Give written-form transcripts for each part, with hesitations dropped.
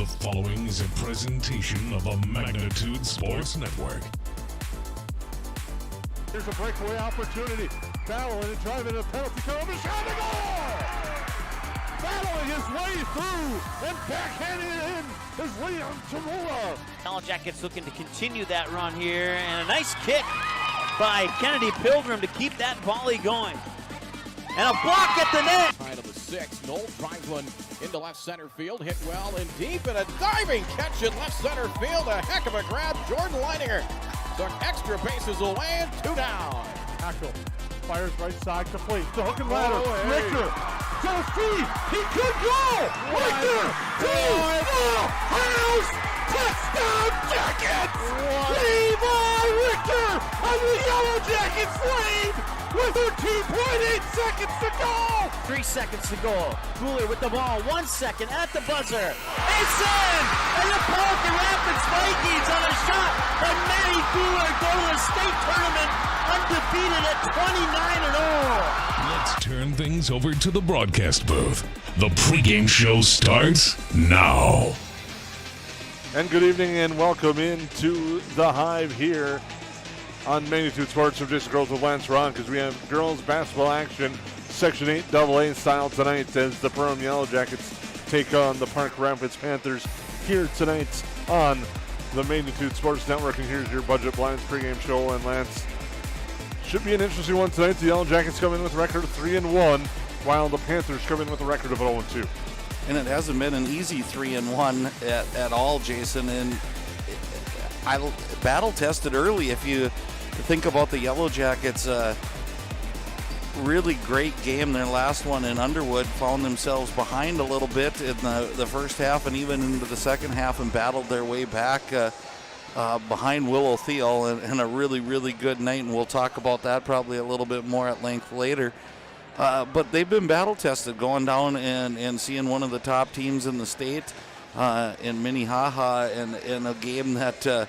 The following is a presentation of a Magnitude Sports Network. Here's a breakaway opportunity. Battling and driving a penalty kill. The shot and goal! Battling his way through and backhanding it in is Liam Tamula. Yellow Jackets looking to continue that run here, and a nice kick by Kennedy Pilgrim to keep that volley going. And a block at the net. High to the 6. Knoll drives one into left center field. Hit well and deep, and a diving catch in left center field. A heck of a grab. Jordan Leininger took extra bases away and 2 down. Hackle fires right side to Fleet. The hook and ladder. Richter to his feet. He could go. Richter to the house. Touchdown Jackets. Levi Richter on the Yellow Jackets lead with 13.8 seconds to go. 3 seconds to go. Cooler with the ball. 1 second at the buzzer. It's in! And the Pelican Rapids Vikings on a shot. And Matty Cooler go to the state tournament undefeated at 29-0. Let's turn things over to the broadcast booth. The pregame show starts now. And good evening and welcome into the Hive here on Magnitude Sports from Just Girls with Lance Ron, because we have girls basketball action, Section 8 AA style tonight as the Perham Yellow Jackets take on the Park Rapids Panthers here tonight on the Magnitude Sports Network. And here's your Budget Blinds pregame show. And Lance, should be an interesting one tonight. The Yellow Jackets come in with a record of 3-1, while the Panthers come in with a record of 0-2. And it hasn't been an easy 3-1 at all, Jason. And I battle tested early. If you think about the Yellow Jackets, really great game. Their last one in Underwood found themselves behind a little bit in the first half and even into the second half, and battled their way back behind Willow Thiel, and a really, really good night. And we'll talk about that probably a little bit more at length later. But they've been battle tested, going down and seeing one of the top teams in the state in Minnehaha, in a game that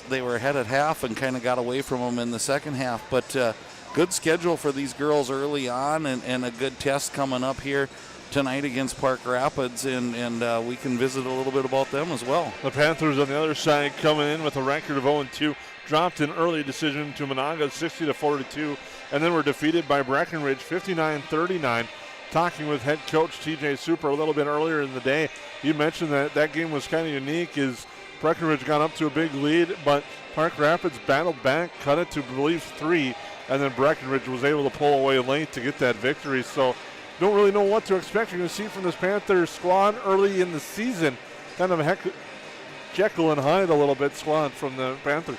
they were ahead at half and kind of got away from them in the second half. But good schedule for these girls early on, and a good test coming up here tonight against Park Rapids, and we can visit a little bit about them as well. The Panthers on the other side coming in with a record of 0-2, dropped an early decision to Monaga 60-42, and then were defeated by Breckenridge 59-39. Talking with head coach TJ Super a little bit earlier in the day, you mentioned that game was kind of unique as Breckenridge got up to a big lead, but Park Rapids battled back, cut it to, I believe, 3, and then Breckenridge was able to pull away late to get that victory. So don't really know what to expect. You're going to see from this Panthers squad early in the season, kind of a Jekyll and Hyde a little bit squad from the Panthers.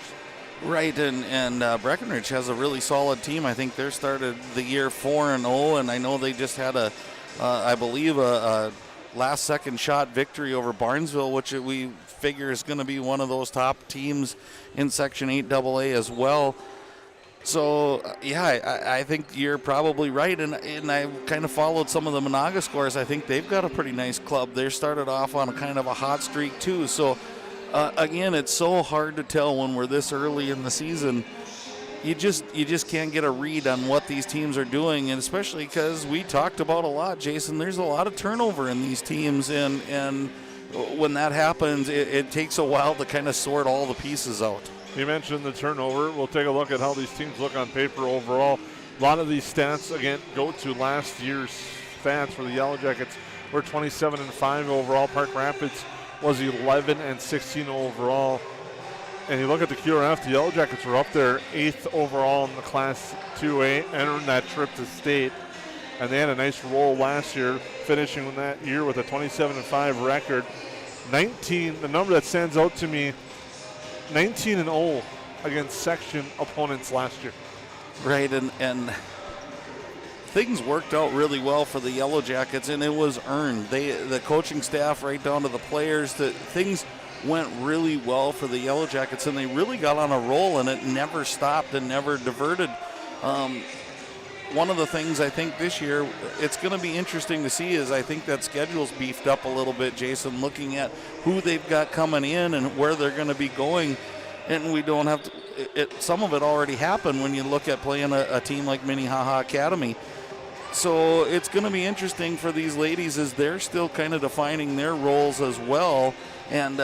Right, and Breckenridge has a really solid team. I think they started the year 4-0, and I know they just had I believe a last-second shot victory over Barnesville, which we figure is going to be one of those top teams in Section 8 AA as well. So, yeah, I think you're probably right, and I kind of followed some of the Monaga scores. I think they've got a pretty nice club. They started off on a kind of a hot streak, too. So, again, it's so hard to tell when we're this early in the season. You just can't get a read on what these teams are doing, and especially because we talked about a lot, Jason, there's a lot of turnover in these teams, and when that happens, it takes a while to kind of sort all the pieces out. You mentioned the turnover. We'll take a look at how these teams look on paper overall. A lot of these stats, again, go to last year's stats for the Yellow Jackets. We're 27-5 overall. Park Rapids was 11-16 overall. And you look at the QRF, the Yellow Jackets were up there 8th overall in the Class 2A, entering that trip to state. And they had a nice roll last year, finishing that year with a 27-5 record. The number that stands out to me, 19-0 against section opponents last year. Right, and things worked out really well for the Yellow Jackets, and it was earned. The coaching staff, right down to the players, things went really well for the Yellow Jackets, and they really got on a roll, and it never stopped and never diverted. One of the things I think this year it's going to be interesting to see is I think that schedule's beefed up a little bit, Jason, looking at who they've got coming in and where they're going to be going. And we don't have to, some of it already happened when you look at playing a team like Minnehaha Academy. So it's going to be interesting for these ladies as they're still kind of defining their roles as well. And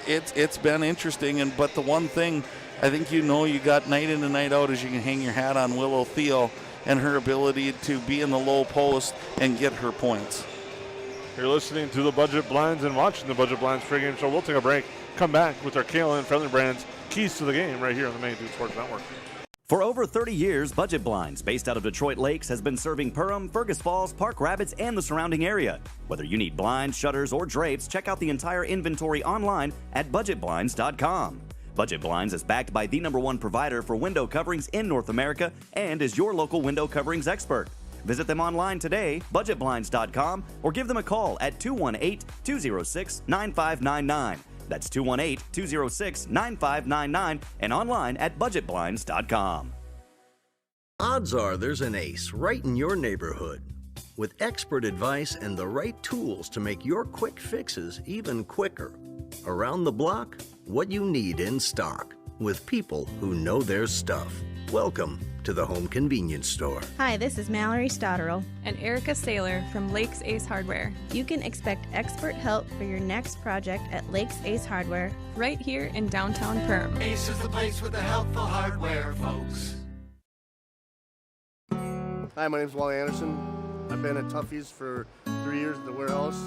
it's been interesting. But the one thing I think you got night in and night out is you can hang your hat on Willow Thiel and her ability to be in the low post and get her points. You're listening to the Budget Blinds and watching the Budget Blinds pregame show. We'll take a break. Come back with our KLN Friendly Brands keys to the game right here on the Main Dude Sports Network. For over 30 years, Budget Blinds, based out of Detroit Lakes, has been serving Perham, Fergus Falls, Park Rapids, and the surrounding area. Whether you need blinds, shutters, or drapes, check out the entire inventory online at budgetblinds.com. Budget Blinds is backed by the #1 provider for window coverings in North America and is your local window coverings expert. Visit them online today, budgetblinds.com, or give them a call at 218-206-9599. That's 218-206-9599 and online at budgetblinds.com. Odds are there's an ace right in your neighborhood. With expert advice and the right tools to make your quick fixes even quicker. Around the block, what you need in stock, with people who know their stuff. Welcome to the Home Convenience Store. Hi, this is Mallory Stotterell and Erica Saylor from Lakes Ace Hardware. You can expect expert help for your next project at Lakes Ace Hardware, right here in downtown Perham. Ace is the place with the helpful hardware, folks. Hi, my name's Wally Anderson. I've been at Tuffy's for 3 years at the warehouse.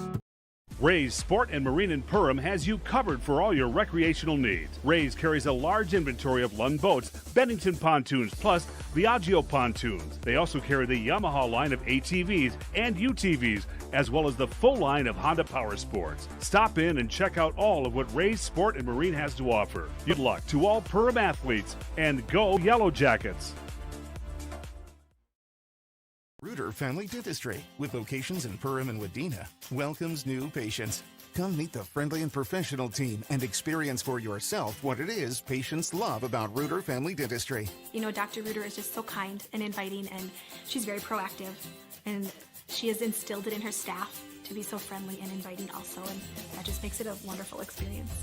Ray's Sport and Marine in Perham has you covered for all your recreational needs. Ray's carries a large inventory of Lund boats, Bennington pontoons, plus Viaggio pontoons. They also carry the Yamaha line of ATVs and UTVs, as well as the full line of Honda Power Sports. Stop in and check out all of what Ray's Sport and Marine has to offer. Good luck to all Perham athletes, and go Yellow Jackets! Reuter Family Dentistry, with locations in Perham and Wadena, welcomes new patients. Come meet the friendly and professional team and experience for yourself what it is patients love about Reuter Family Dentistry. You know, Dr. Reuter is just so kind and inviting, and she's very proactive, and she has instilled it in her staff to be so friendly and inviting also, and that just makes it a wonderful experience.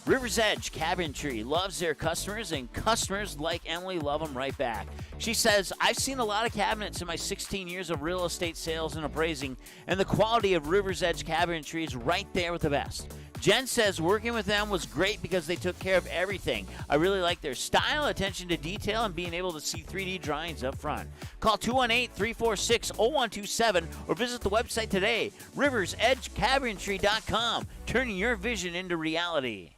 River's Edge Cabinetry loves their customers, and customers like Emily love them right back. She says, I've seen a lot of cabinets in my 16 years of real estate sales and appraising, and the quality of River's Edge Cabinetry is right there with the best. Jen says working with them was great because they took care of everything. I really like their style, attention to detail, and being able to see 3D drawings up front. Call 218-346-0127 or visit the website today, riversedgecabinetry.com, turning your vision into reality.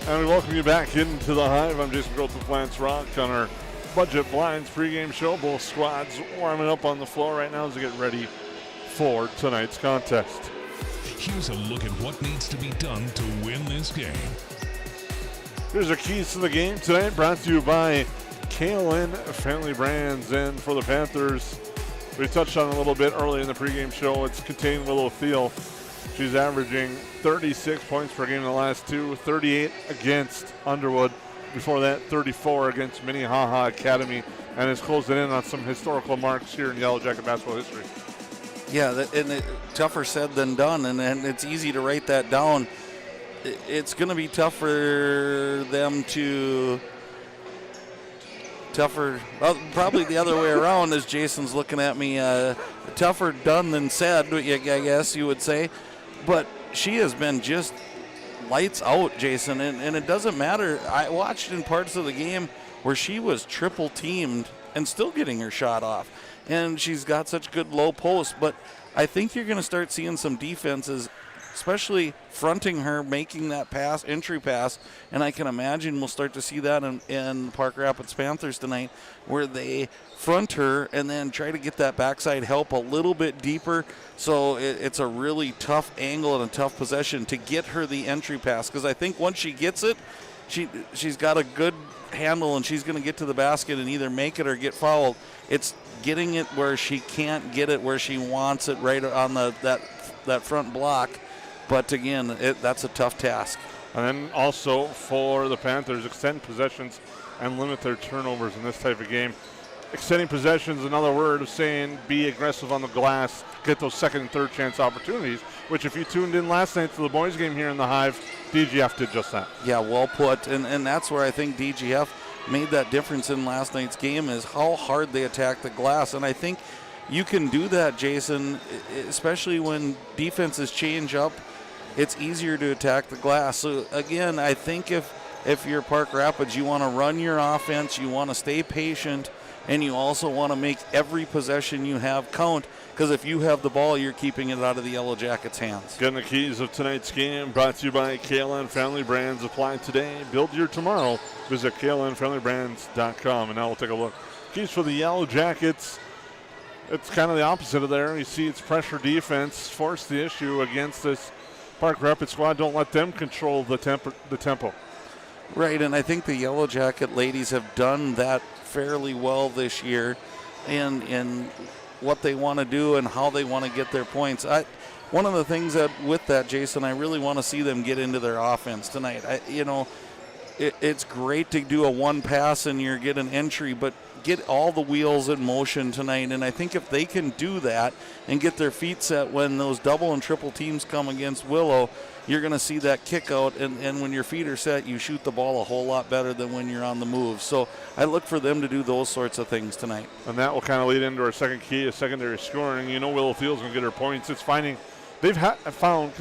And we welcome you back into the Hive. I'm Jason Groth with Lance Rock on our Budget Blinds pregame show. Both squads warming up on the floor right now as they get ready for tonight's contest. Here's a look at what needs to be done to win this game. Here's our keys to the game tonight, brought to you by KLN Friendly Brands. And for the Panthers, we touched on it a little bit early in the pregame show. It's containing Willow Thiel. She's averaging 36 points per game in the last two, 38 against Underwood. Before that, 34 against Minnehaha Academy, and is closing in on some historical marks here in Yellow Jacket basketball history. Yeah, and tougher said than done, and it's easy to write that down. It's going to be tough for them to... well, probably the other way around as Jason's looking at me. Tougher done than said, I guess you would say. But she has been just lights out, Jason, and it doesn't matter. I watched in parts of the game where she was triple teamed and still getting her shot off. And she's got such good low post, but I think you're going to start seeing some defenses, especially fronting her, making that pass, entry pass, and I can imagine we'll start to see that in Park Rapids Panthers tonight, where they front her and then try to get that backside help a little bit deeper. So it's a really tough angle and a tough possession to get her the entry pass, because I think once she gets it, she's got a good handle, and she's going to get to the basket and either make it or get fouled. It's getting it where she can't get it where she wants it, right on that front block. But again, that's a tough task. And then also for the Panthers, extend possessions and limit their turnovers in this type of game. Extending possessions, another word of saying be aggressive on the glass, get those second and third chance opportunities, which if you tuned in last night to the boys game here in the Hive, DGF did just that. Yeah, well put. And that's where I think DGF made that difference in last night's game, is how hard they attack the glass. And I think you can do that, Jason, especially when defenses change up. It's easier to attack the glass. So again, I think if you're Park Rapids, you want to run your offense, you want to stay patient, and you also want to make every possession you have count, because if you have the ball, you're keeping it out of the Yellow Jackets' hands. Getting the keys of tonight's game brought to you by KLN Family Brands. Apply today, build your tomorrow. Visit klnfamilybrands.com. And now we'll take a look. Keys for the Yellow Jackets. It's kind of the opposite of there. You see it's pressure defense, force the issue against this Park Rapids squad. Don't let them control the tempo. Right, and I think the Yellow Jacket ladies have done that fairly well this year in what they want to do and how they want to get their points. One of the things that with that, Jason, I really want to see them get into their offense tonight. It's great to do a one pass and you get an entry, but get all the wheels in motion tonight. And I think if they can do that and get their feet set when those double and triple teams come against Willow, you're going to see that kick out. And when your feet are set, you shoot the ball a whole lot better than when you're on the move. So I look for them to do those sorts of things tonight. And that will kind of lead into our second key of secondary scoring. You know Willow Field's going to get her points. It's finding, they've found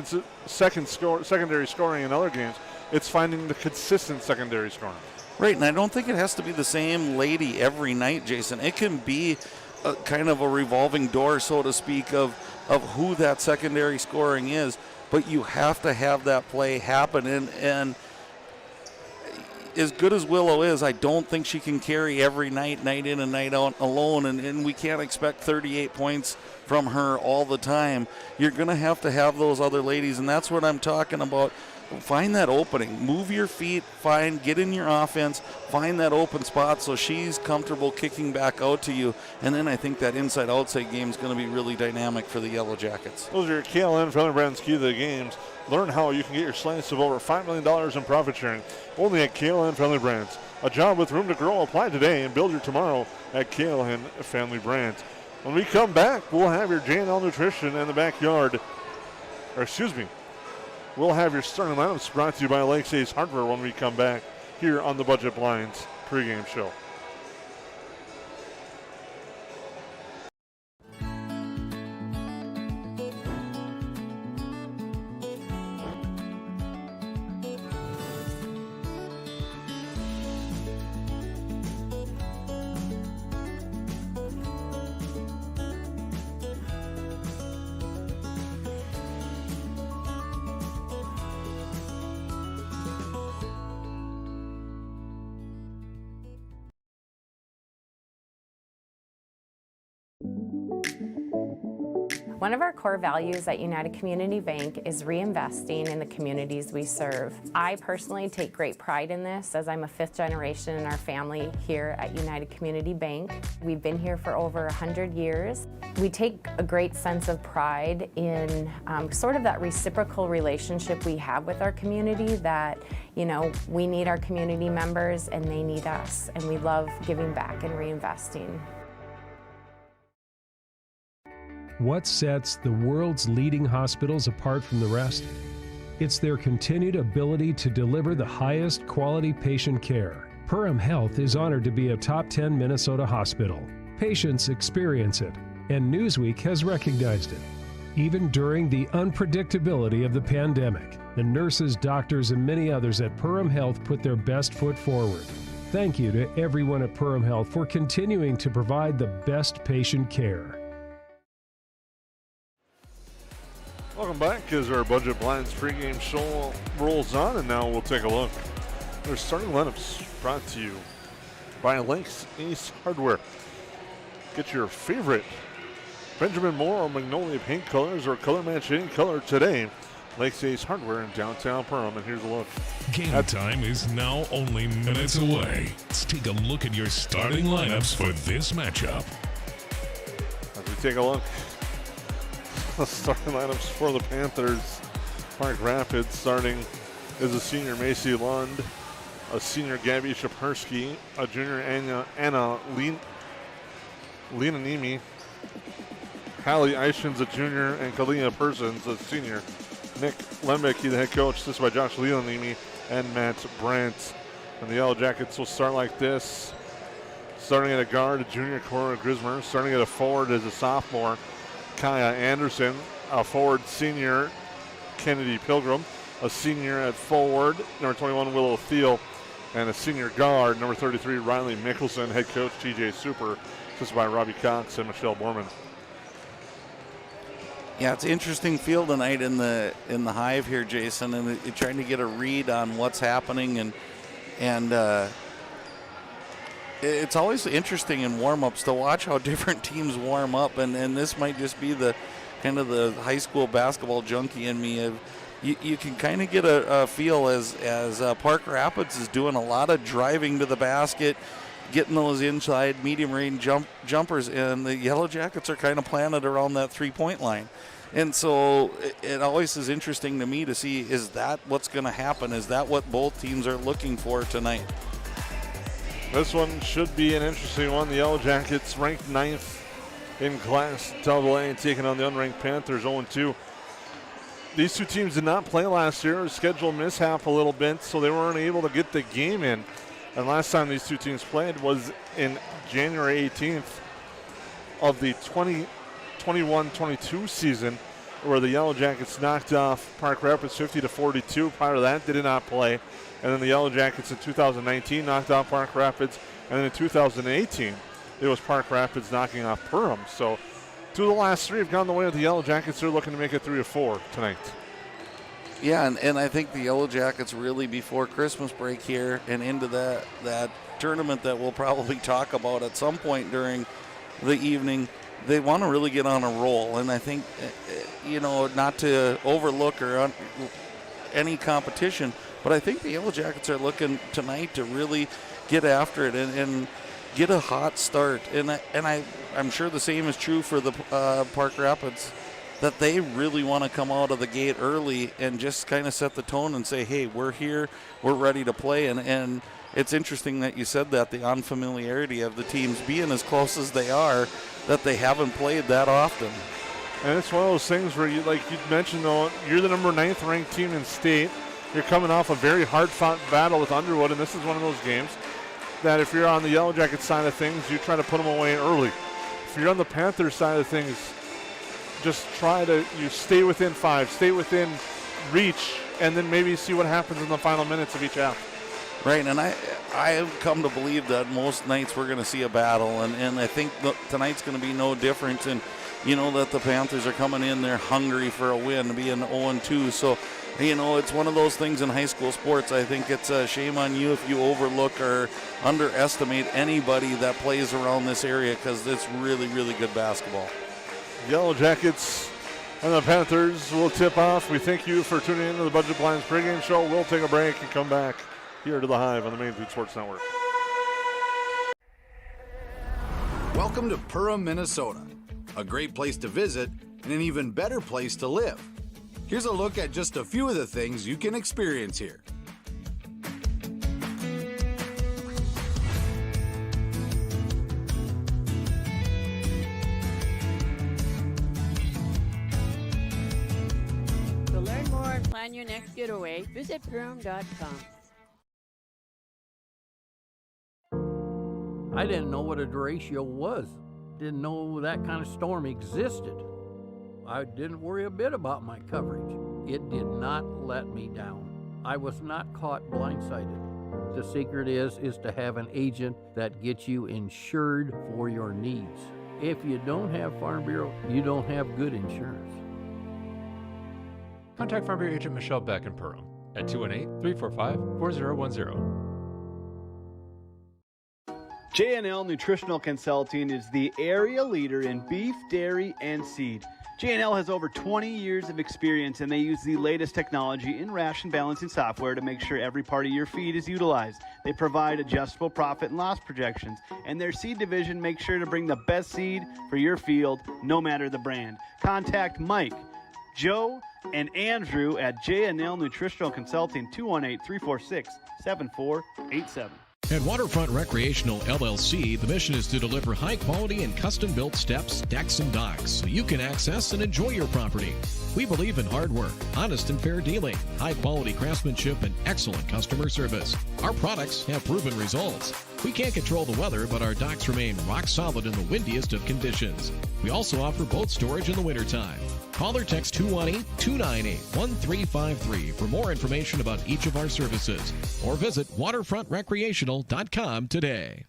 secondary scoring in other games. It's finding the consistent secondary scoring. Right, and I don't think it has to be the same lady every night, Jason. It can be a kind of a revolving door, so to speak, of who that secondary scoring is. But you have to have that play happen. And as good as Willow is, I don't think she can carry every night, night in and night out alone. And we can't expect 38 points from her all the time. You're going to have those other ladies, and that's what I'm talking about. Find that opening. Move your feet. Get in your offense. Find that open spot so she's comfortable kicking back out to you. And then I think that inside-outside game is going to be really dynamic for the Yellow Jackets. Those are your KLN Family Brands key to the games. Learn how you can get your slice of over $5 million in profit sharing only at KLN Family Brands. A job with room to grow. Apply today and build your tomorrow at KLN Family Brands. When we come back, we'll have your J&L Nutrition and the backyard. We'll have your starting lineups brought to you by Lakes Ace Hardware when we come back here on the Budget Blinds pregame show. One of our core values at United Community Bank is reinvesting in the communities we serve. I personally take great pride in this, as I'm a fifth generation in our family here at United Community Bank. We've been here for over 100 years. We take a great sense of pride in sort of that reciprocal relationship we have with our community, that, you know, we need our community members and they need us, and we love giving back and reinvesting. What sets the world's leading hospitals apart from the rest? It's their continued ability to deliver the highest quality patient care. Perham Health is honored to be a top 10 Minnesota hospital. Patients experience it, and Newsweek has recognized it. Even during the unpredictability of the pandemic, the nurses, doctors, and many others at Perham Health put their best foot forward. Thank you to everyone at Perham Health for continuing to provide the best patient care. Welcome back as our Budget Blinds pregame show rolls on, and now we'll take a look. Their starting lineups brought to you by Lakes Ace Hardware. Get your favorite Benjamin Moore or Magnolia paint colors or color match any color today Lakes Ace Hardware in downtown Perham. And here's a look. Game time is now only minutes away. Let's take a look at your starting lineups for this matchup. As we take a look, the starting lineups for the Panthers. Park Rapids starting is a senior Macy Lund, a senior Gabby Shapersky, a junior Anna Linanimi, Hallie Eishens, a junior, and Kalina Persons, a senior. Nick Lembecki, the head coach, assisted by Josh Linanimi and Matt Brandt. And the Yellow Jackets will start like this. Starting at a guard, a junior Cora Grismer. Starting at a forward is a sophomore, Kaya Anderson. A forward senior, Kennedy Pilgrim. A senior at forward, number 21, Willow Thiel. And a senior guard, number 33, Riley Mickelson. Head coach, TJ Super, assisted by Robbie Cox and Michelle Borman. Yeah, it's an interesting field tonight in the Hive here, Jason, and trying to get a read on what's happening, and it's always interesting in warm-ups to watch how different teams warm up, and this might just be the kind of the high school basketball junkie in me. You can kind of get a feel as Park Rapids is doing a lot of driving to the basket, getting those inside medium range jumpers, and the Yellow Jackets are kind of planted around that three-point line. And so it always is interesting to me to see, is that what's going to happen? Is that what both teams are looking for tonight? This one should be an interesting one. The Yellow Jackets ranked 9th in Class AA, taking on the unranked Panthers 0-2. These two teams did not play last year. Schedule mishap a little bit, so they weren't able to get the game in. And last time these two teams played was in January 18th of the 2021-22 season, where the Yellow Jackets knocked off Park Rapids 50-42. Prior to that, they did not play. And then the Yellow Jackets in 2019 knocked off Park Rapids. And then in 2018, it was Park Rapids knocking off Perham. So 2 of the last 3 have gone the way of the Yellow Jackets. They're looking to make it 3-4 tonight. Yeah, and I think the Yellow Jackets really before Christmas break here and into that tournament that we'll probably talk about at some point during the evening, they want to really get on a roll. And I think, not to overlook any competition, but I think the Yellow Jackets are looking tonight to really get after it and get a hot start. And I'm sure the same is true for the Park Rapids, that they really want to come out of the gate early and just kind of set the tone and say, hey, we're here, we're ready to play. And it's interesting that you said that, the unfamiliarity of the teams being as close as they are, that they haven't played that often. And it's one of those things where, you mentioned, though, you're the number 9th ranked team in state. You're coming off a very hard-fought battle with Underwood, and this is one of those games that if you're on the Yellow Jacket side of things, you try to put them away early. If you're on the Panthers side of things, just you stay within 5, stay within reach, and then maybe see what happens in the final minutes of each half. Right, and I have come to believe that most nights we're going to see a battle, and I think tonight's going to be no different. And that the Panthers are coming in there hungry for a win, being 0-2. So, it's one of those things in high school sports. I think it's a shame on you if you overlook or underestimate anybody that plays around this area, because it's really, really good basketball. Yellow Jackets and the Panthers will tip off. We thank you for tuning in to the Budget Blinds pregame show. We'll take a break and come back here to the Hive on the Main Food Sports Network. Welcome to Perham, Minnesota. A great place to visit and an even better place to live. Here's a look at just a few of the things you can experience here. To learn more and plan your next getaway, visit Perham.com. I didn't know what a derecho was. Didn't know that kind of storm existed. I didn't worry a bit about my coverage. It did not let me down. I was not caught blindsided. The secret is to have an agent that gets you insured for your needs. If you don't have Farm Bureau, you don't have good insurance. Contact Farm Bureau agent Michelle Beck in Perham at 218-345-4010. J&L Nutritional Consulting is the area leader in beef, dairy, and seed. J&L has over 20 years of experience, and they use the latest technology in ration balancing software to make sure every part of your feed is utilized. They provide adjustable profit and loss projections, and their seed division makes sure to bring the best seed for your field, no matter the brand. Contact Mike, Joe, and Andrew at J&L Nutritional Consulting, 218-346-7487. At Waterfront Recreational LLC, the mission is to deliver high-quality and custom-built steps, decks, and docks so you can access and enjoy your property. We believe in hard work, honest and fair dealing, high-quality craftsmanship, and excellent customer service. Our products have proven results. We can't control the weather, but our docks remain rock solid in the windiest of conditions. We also offer boat storage in the wintertime. Call or text 218-298-1353 for more information about each of our services, or visit waterfrontrecreational.com today.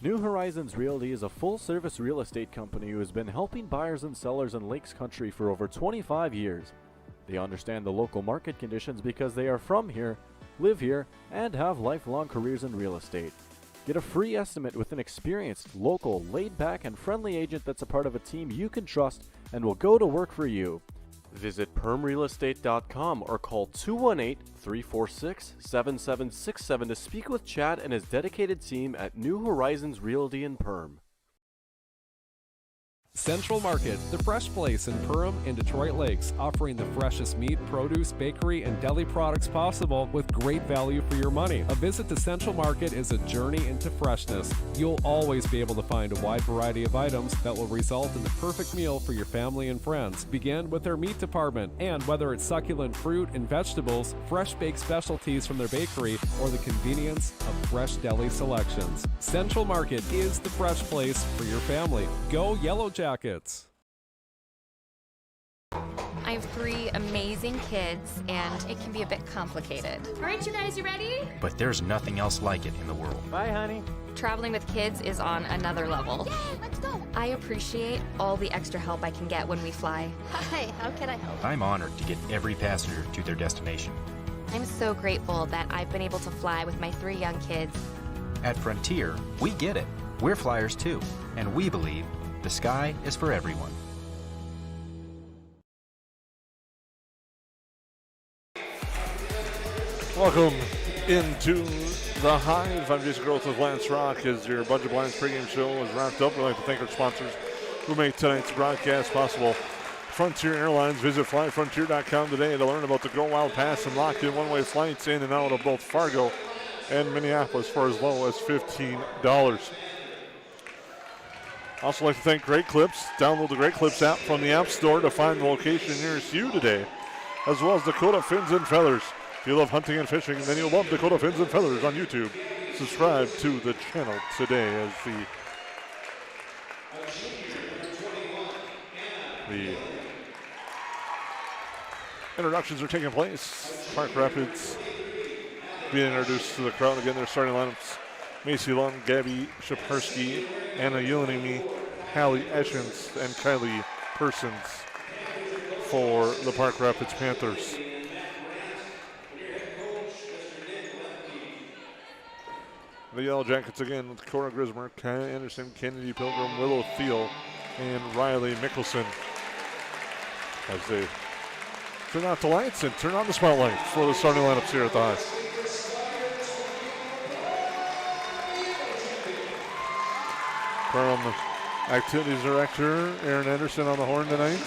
New Horizons Realty is a full-service real estate company who has been helping buyers and sellers in Lakes Country for over 25 years. They understand the local market conditions because they are from here, live here, and have lifelong careers in real estate. Get a free estimate with an experienced, local, laid-back, and friendly agent that's a part of a team you can trust and will go to work for you. Visit permrealestate.com or call 218-346-7767 to speak with Chad and his dedicated team at New Horizons Realty in Perm. Central Market, the fresh place in Perham and Detroit Lakes, offering the freshest meat, produce, bakery, and deli products possible with great value for your money. A visit to Central Market is a journey into freshness. You'll always be able to find a wide variety of items that will result in the perfect meal for your family and friends. Begin with their meat department, and whether it's succulent fruit and vegetables, fresh baked specialties from their bakery, or the convenience of fresh deli selections. Central Market is the fresh place for your family. Go Yellow Jackets. I have 3 amazing kids, and it can be a bit complicated. All right, you guys, you ready? But there's nothing else like it in the world. Bye, honey. Traveling with kids is on another level. Yay, let's go. I appreciate all the extra help I can get when we fly. Hi, how can I help? I'm honored to get every passenger to their destination. I'm so grateful that I've been able to fly with my 3 young kids. At Frontier, we get it. We're flyers too, and we believe the sky is for everyone. Welcome into the Hive. I'm Jason Groth with Lance Rock. As your Budget Blinds pregame show is wrapped up, we'd like to thank our sponsors who make tonight's broadcast possible. Frontier Airlines. Visit flyfrontier.com today to learn about the Go Wild Pass and locked in one-way flights in and out of both Fargo and Minneapolis for as low as $15. Also like to thank Great Clips. Download the Great Clips app from the App Store to find the location nearest you today, as well as Dakota Fins and Feathers. If you love hunting and fishing, then you'll love Dakota Fins and Feathers on YouTube. Subscribe to the channel today as the introductions are taking place. Park Rapids being introduced to the crowd. Again, their starting lineups: Macy Lund, Gabby Shapersky, Anna Ulanimi, Hallie Eschens, and Kylie Persons for the Park Rapids Panthers. The Yellow Jackets again with Cora Grismer, Kaya Anderson, Kennedy Pilgrim, Willow Thiel, and Riley Mickelson as they turn out the lights and turn on the spotlight for the starting lineups here at the Hive. From Activities Director Aaron Anderson on the horn tonight.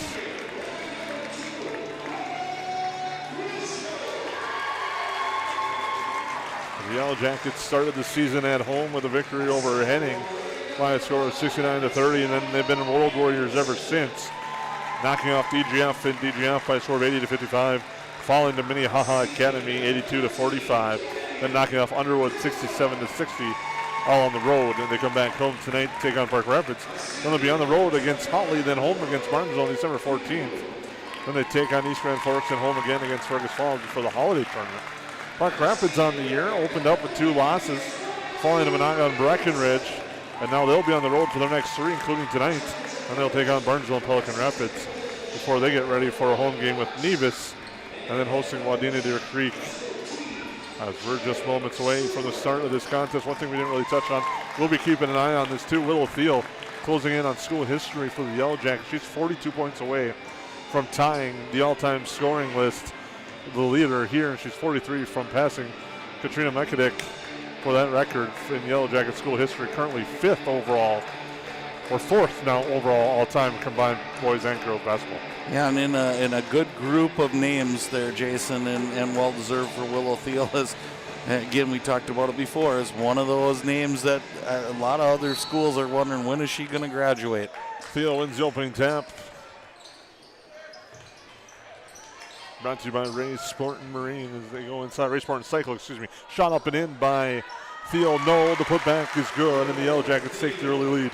The Yellow Jackets started the season at home with a victory over Henning by a score of 69-30, and then they've been World Warriors ever since, knocking off DGF and DGF by a score of 80-55, falling to Minnehaha Academy 82-45, then knocking off Underwood 67-60, all on the road, and they come back home tonight to take on Park Rapids. Then they'll be on the road against Holly, then home against Barnesville on December 14th. Then they take on East Grand Forks and home again against Fergus Falls for the holiday tournament. Park Rapids on the year opened up with 2 losses, falling to Monaga and Breckenridge, and now they'll be on the road for their next 3, including tonight, and they'll take on Barnesville and Pelican Rapids before they get ready for a home game with Nevis, and then hosting Wadena Deer Creek As we're just moments away from the start of this contest, one thing we didn't really touch on, we'll be keeping an eye on this too. Willow Thiel closing in on school history for the Yellow Jackets. She's 42 points away from tying the all-time scoring list, the leader here, and she's 43 from passing Katrina Mekadic for that record in Yellow Jacket school history. Currently 5th overall, or 4th now overall all-time combined boys and girls basketball. Yeah, and in a good group of names there, Jason, and well-deserved for Willow Thiel. As again, we talked about it before, is one of those names that a lot of other schools are wondering, when is she going to graduate? Thiel wins the opening tap. Brought to you by Ray Sport and Marine as they go inside. Ray Sport and Cycle, excuse me. Shot up and in by Thiel. No, the putback is good, and the Yellow Jackets take the early lead.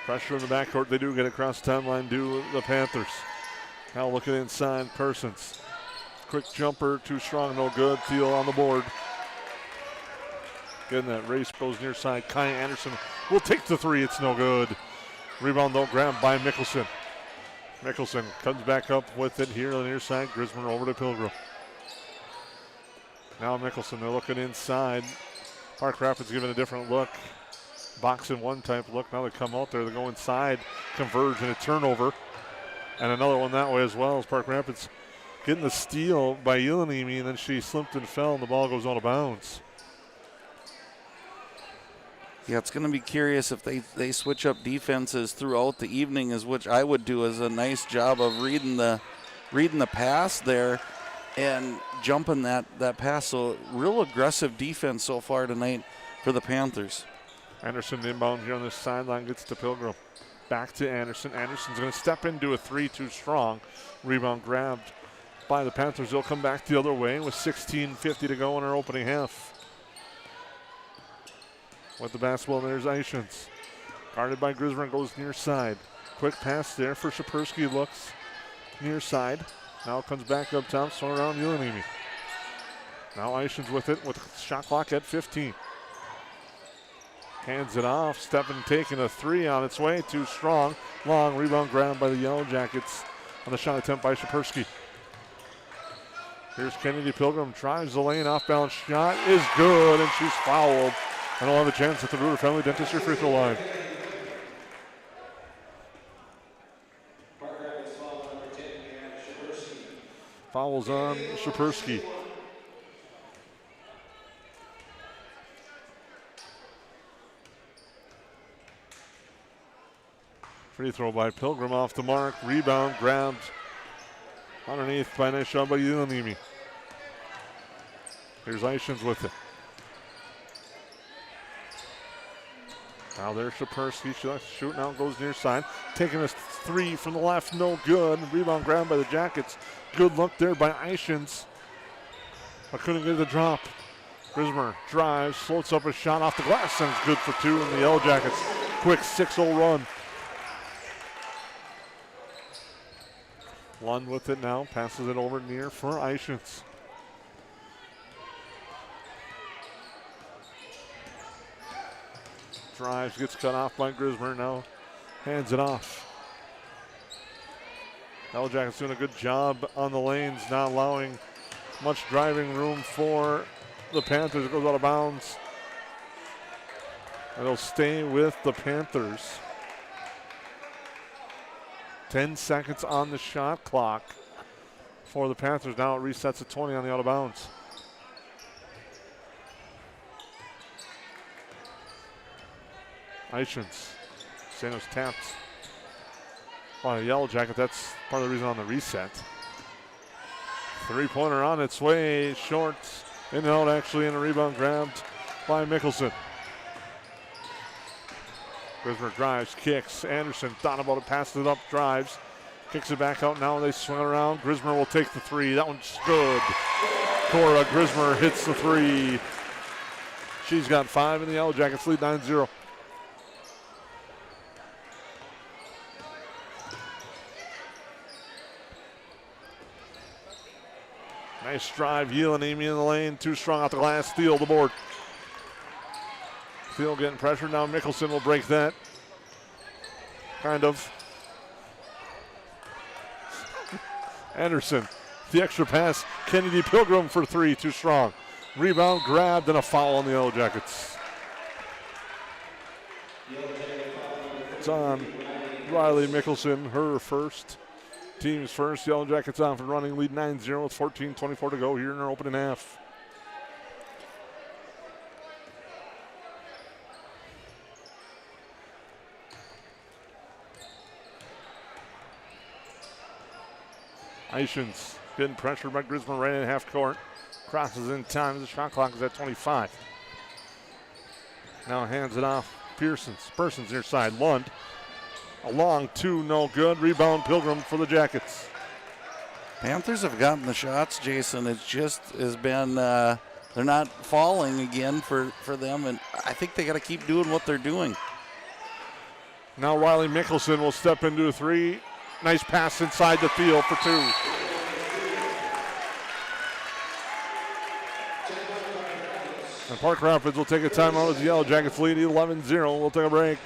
Pressure in the backcourt. They do get across the timeline, do the Panthers. Now looking inside, Persons. Quick jumper, too strong, no good. Thiel on the board. Getting that race, goes near side. Kai Anderson will take the three. It's no good. Rebound, though, grabbed by Mickelson. Mickelson comes back up with it here on the near side. Grisman over to Pilgrim. Now Mickelson, they're looking inside. Park Rapids giving a different look. Box and one type look. Now they come out there, they go inside, converge, and a turnover. And another one that way as well as Park Rapids getting the steal by Yelanimi, and then she slipped and fell, and the ball goes out of bounds. Yeah, it's going to be curious if they switch up defenses throughout the evening, as which I would do as a nice job of reading the pass there and jumping that pass. So real aggressive defense so far tonight for the Panthers. Anderson inbound here on this sideline, gets to Pilgrim. Back to Anderson. Anderson's going to step into a three, too strong. Rebound grabbed by the Panthers. They'll come back the other way with 16:50 to go in our opening half. With the basketball, there's Ishans. Guarded by Grismer, goes near side. Quick pass there for Shapersky, looks near side. Now comes back up top, so around Yelanimi. Now Ishans with it, with shot clock at 15. Hands it off, stepping, taking a three on its way, too strong. Long rebound grab by the Yellow Jackets on the shot attempt by Shapersky. Here's Kennedy Pilgrim, drives the lane, off balance shot is good, and she's fouled. And will have a chance at the Ruder Family Dentistry free throw line. Fouls on Shapersky. Free throw by Pilgrim off the mark. Rebound grabbed underneath by nice shot by Yelanimi. Here's Ishans with it. Now there's Shapersky shooting out, goes near side. Taking a three from the left, no good. Rebound grabbed by the Jackets. Good look there by Ishans. But couldn't get the drop. Grismer drives, floats up a shot off the glass, and it's good for two in the Yellow Jackets. Quick 6-0 run. Lund with it now, passes it over near for Ishans. Drives, gets cut off by Grismer, now hands it off. Yellow Jackets doing a good job on the lanes, not allowing much driving room for the Panthers. It goes out of bounds. It'll stay with the Panthers. 10 seconds on the shot clock for the Panthers. Now it resets at 20 on the out of bounds. Ishans. Sanos tapped by the Yellow Jacket. That's part of the reason on the reset. Three-pointer on its way. Short. In and out actually, and a rebound grabbed by Mickelson. Grismer drives, kicks. Anderson thought about it, passes it up, drives. Kicks it back out now. They swing around. Grismer will take the three. That one's good. Cora Grismer hits the three. She's got 5 in the Yellow Jackets lead 9-0. Nice drive, Yelanimi in the lane, too strong off the glass, steal the board. Steele getting pressured, now Mickelson will break that. Kind of. Anderson, the extra pass. Kennedy Pilgrim for three, too strong. Rebound grabbed and a foul on the Yellow Jackets. It's on Riley Mickelson, her first. Team's first. Yellow Jackets off and running, lead 9-0 with 14:24 to go here in our opening half. Ishins getting pressured by Grisman right in half court. Crosses in time. The shot clock is at 25. Now hands it off. Persons near side. Lund. A long two, no good. Rebound Pilgrim for the Jackets. Panthers have gotten the shots, Jason. It just has been, they're not falling again for them, and I think they got to keep doing what they're doing. Now Riley Mickelson will step into a three. Nice pass inside the field for two. And Park Rapids will take a timeout as the Yellow Jackets lead 11-0. We'll take a break.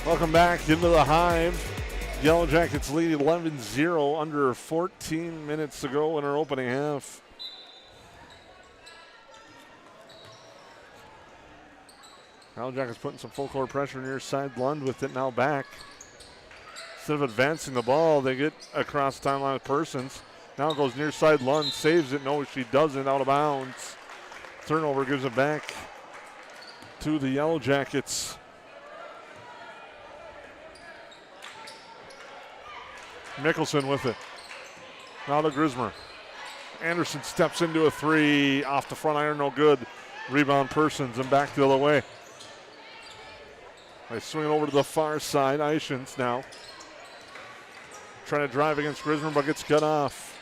Welcome back into the Hive. Yellow Jackets lead 11-0, under 14 minutes to go in our opening half. Yellow Jackets putting some full court pressure near side. Lund with it now back. Instead of advancing the ball, they get across the timeline with Persons. Now goes near side. Lund saves it. No, she doesn't. Out of bounds. Turnover gives it back to the Yellow Jackets. Mickelson with it. Now to Grismer. Anderson steps into a three. Off the front iron, no good. Rebound Persons and back the other way. They swing it over to the far side. Ishins now. Trying to drive against Grismer, but gets cut off.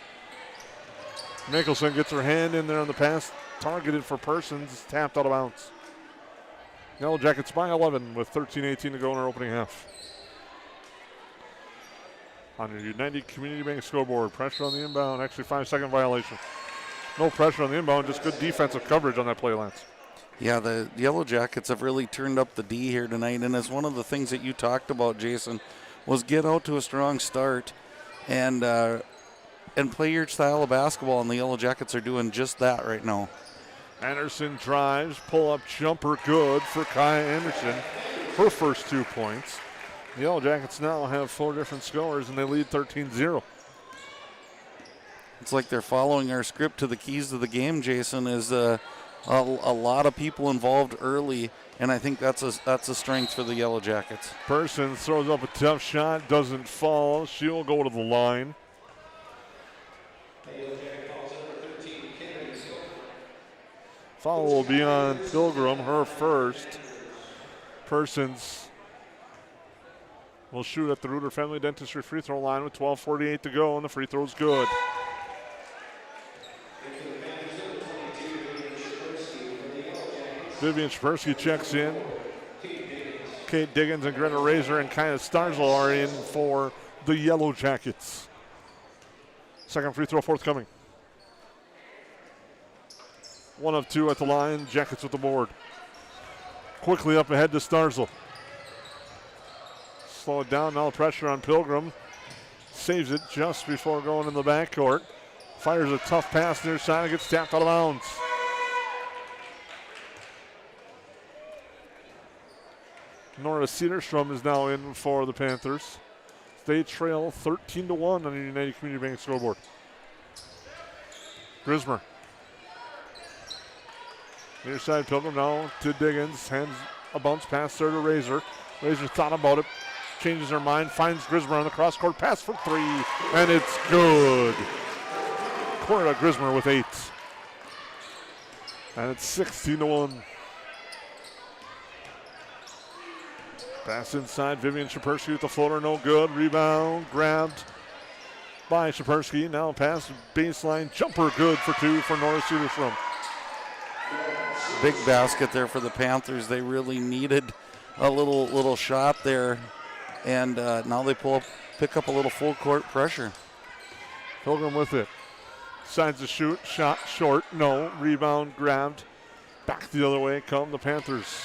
Mickelson gets her hand in there on the pass. Targeted for Persons. Tapped out of bounds. Yellow Jackets by 11 with 13-18 to go in our opening half. On your United Community Bank scoreboard, pressure on the inbound, actually 5-second violation. No pressure on the inbound, just good defensive coverage on that play, Lance. Yeah, the Yellow Jackets have really turned up the D here tonight, and it's one of the things that you talked about, Jason, was get out to a strong start and play your style of basketball, and the Yellow Jackets are doing just that right now. Anderson drives, pull-up jumper good for Kaya Anderson. Her first 2 points. The Yellow Jackets now have 4 different scorers, and they lead 13-0. It's like they're following our script to the keys to the game, Jason, is a lot of people involved early, and I think that's a strength for the Yellow Jackets. Persons throws up a tough shot, doesn't fall. She'll go to the line. Foul will be on Pilgrim, her first. Persons will shoot at the Reuter Family Dentistry free throw line with 12:48 to go, and the free throw's good. Vivian Shapersky checks in. Kate Diggins and Greta Razor and Kaya Starzl are in for the Yellow Jackets. Second free throw forthcoming. 1 of 2 at the line. Jackets with the board. Quickly up ahead to Starzl. Slow it down, now pressure on Pilgrim. Saves it just before going in the backcourt. Fires a tough pass near side and gets tapped out of bounds. Nora Cedarstrom is now in for the Panthers. They trail 13-1 on the United Community Bank scoreboard. Grismer. Near side Pilgrim now to Diggins. Hands a bounce pass there to Razor. Razor thought about it. Changes her mind. Finds Grismer on the cross-court pass for 3. And it's good. Cora Grismer with 8. And it's 16-1. Pass inside, Vivian Shapersky with the floater, no good. Rebound, grabbed by Shapersky. Now pass baseline, jumper good for 2 for Nora Cedarstrom. Big basket there for the Panthers. They really needed a little shot there, and now they pick up a little full court pressure. Pilgrim with it. Decides to shoot, shot short, no. Rebound grabbed. Back the other way come the Panthers.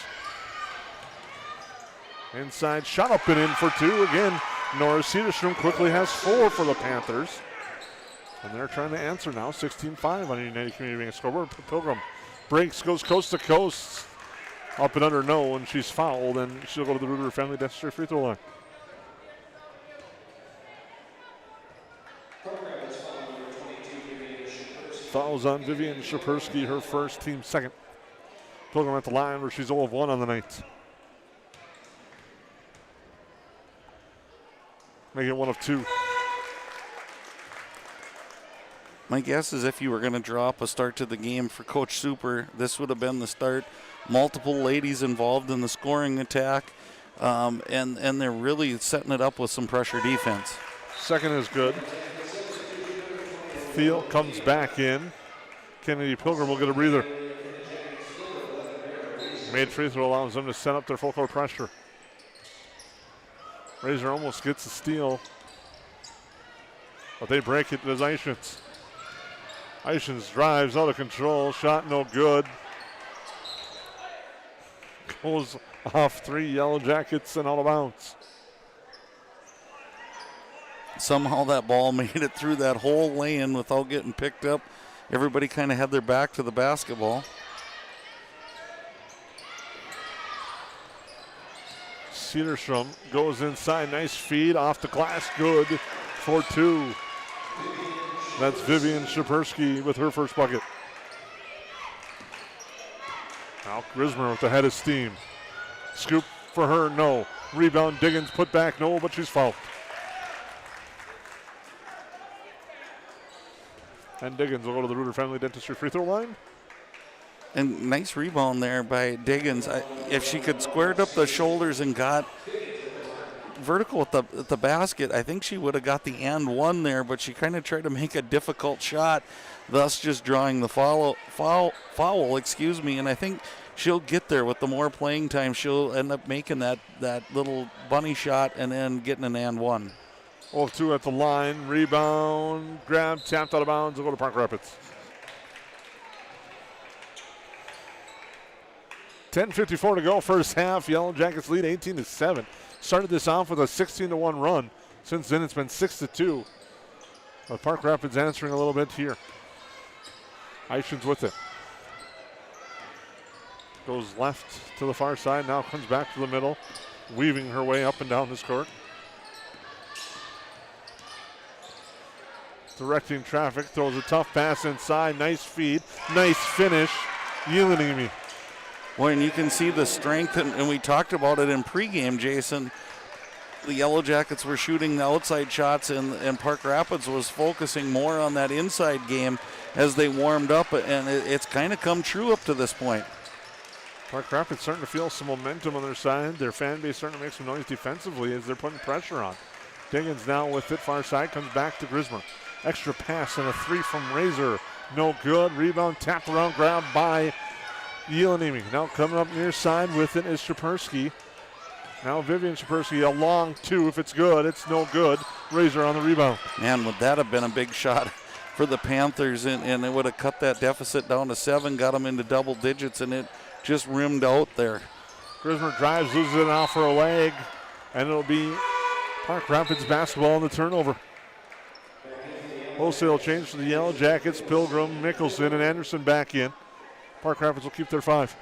Inside, shot up and in for 2 again. Nora Cedarstrom quickly has 4 for the Panthers. And they're trying to answer now, 16-5 on United Community Bank scoreboard. Pilgrim breaks, goes coast to coast. Up and under, no, and she's fouled, and she'll go to the Ruder Family Dentistry free throw line. Fouls on Vivian Shapersky, her first, team second. Pilgrim at the line where she's 0 of 1 on the night. Make it 1 of 2. My guess is if you were going to drop a start to the game for Coach Super, this would have been the start. Multiple ladies involved in the scoring attack, and they're really setting it up with some pressure defense. Second is good. Thiel comes back in. Kennedy Pilgrim will get a breather. Made free throw allows them to set up their full court pressure. Razor almost gets a steal, but they break it as Ishins. Ishins drives out of control, shot no good. Goes off 3 Yellow Jackets and out of bounds. Somehow that ball made it through that whole lane without getting picked up. Everybody kind of had their back to the basketball. Cedarstrom goes inside, nice feed off the glass, good for 2. That's Vivian Shapersky with her first bucket. Now Grismer with the head of steam. Scoop for her, no. Rebound, Diggins put back, no, but she's fouled. And Diggins will go to the Ruder Family Dentistry free throw line. And nice rebound there by Diggins. If she could squared up the shoulders and got vertical at the basket, I think she would have got the and 1 there, but she kind of tried to make a difficult shot, thus just drawing the foul, and I think she'll get there with the more playing time. She'll end up making that little bunny shot and then getting an and 1. 0 of 2 at the line, rebound, grab, tapped out of bounds, will go to Park Rapids. 10:54 to go, first half. Yellow Jackets lead 18-7. Started this off with a 16-1 run. Since then, it's been 6-2. But Park Rapids answering a little bit here. Ishins with it. Goes left to the far side, now comes back to the middle, weaving her way up and down this court. Directing traffic, throws a tough pass inside, nice feed, nice finish. Yelenimi. Well, and you can see the strength, and we talked about it in pregame, Jason. The Yellow Jackets were shooting the outside shots, and Park Rapids was focusing more on that inside game as they warmed up, and it's kind of come true up to this point. Park Rapids starting to feel some momentum on their side. Their fan base starting to make some noise defensively as they're putting pressure on. Diggins now with it, far side, comes back to Grismer. Extra pass and a 3 from Razor. No good. Rebound tapped around, grabbed by Yelenimi. Now coming up near side with it is Shapersky. Now Vivian Shapersky, a long 2. If it's good, it's no good. Razor on the rebound. Man, would that have been a big shot for the Panthers, and it would have cut that deficit down to 7, got them into double digits, and it just rimmed out there. Grismer drives, loses it out for a leg, and it'll be Park Rapids basketball on the turnover. Wholesale change for the Yellow Jackets. Pilgrim, Mickelson, and Anderson back in. Park Rapids will keep their 5.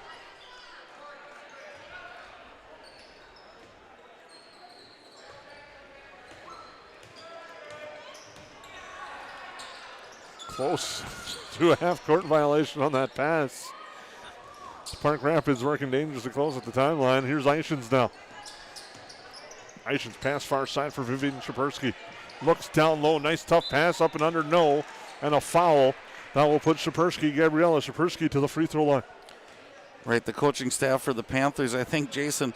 Close to a half-court violation on that pass. Park Rapids working dangerously close at the timeline. Here's Ishins now. Ishins pass far side for Vivian Shapersky. Looks down low, nice tough pass, up and under, no, and a foul. That will put Gabriella Shapersky to the free throw line. Right, the coaching staff for the Panthers, I think, Jason,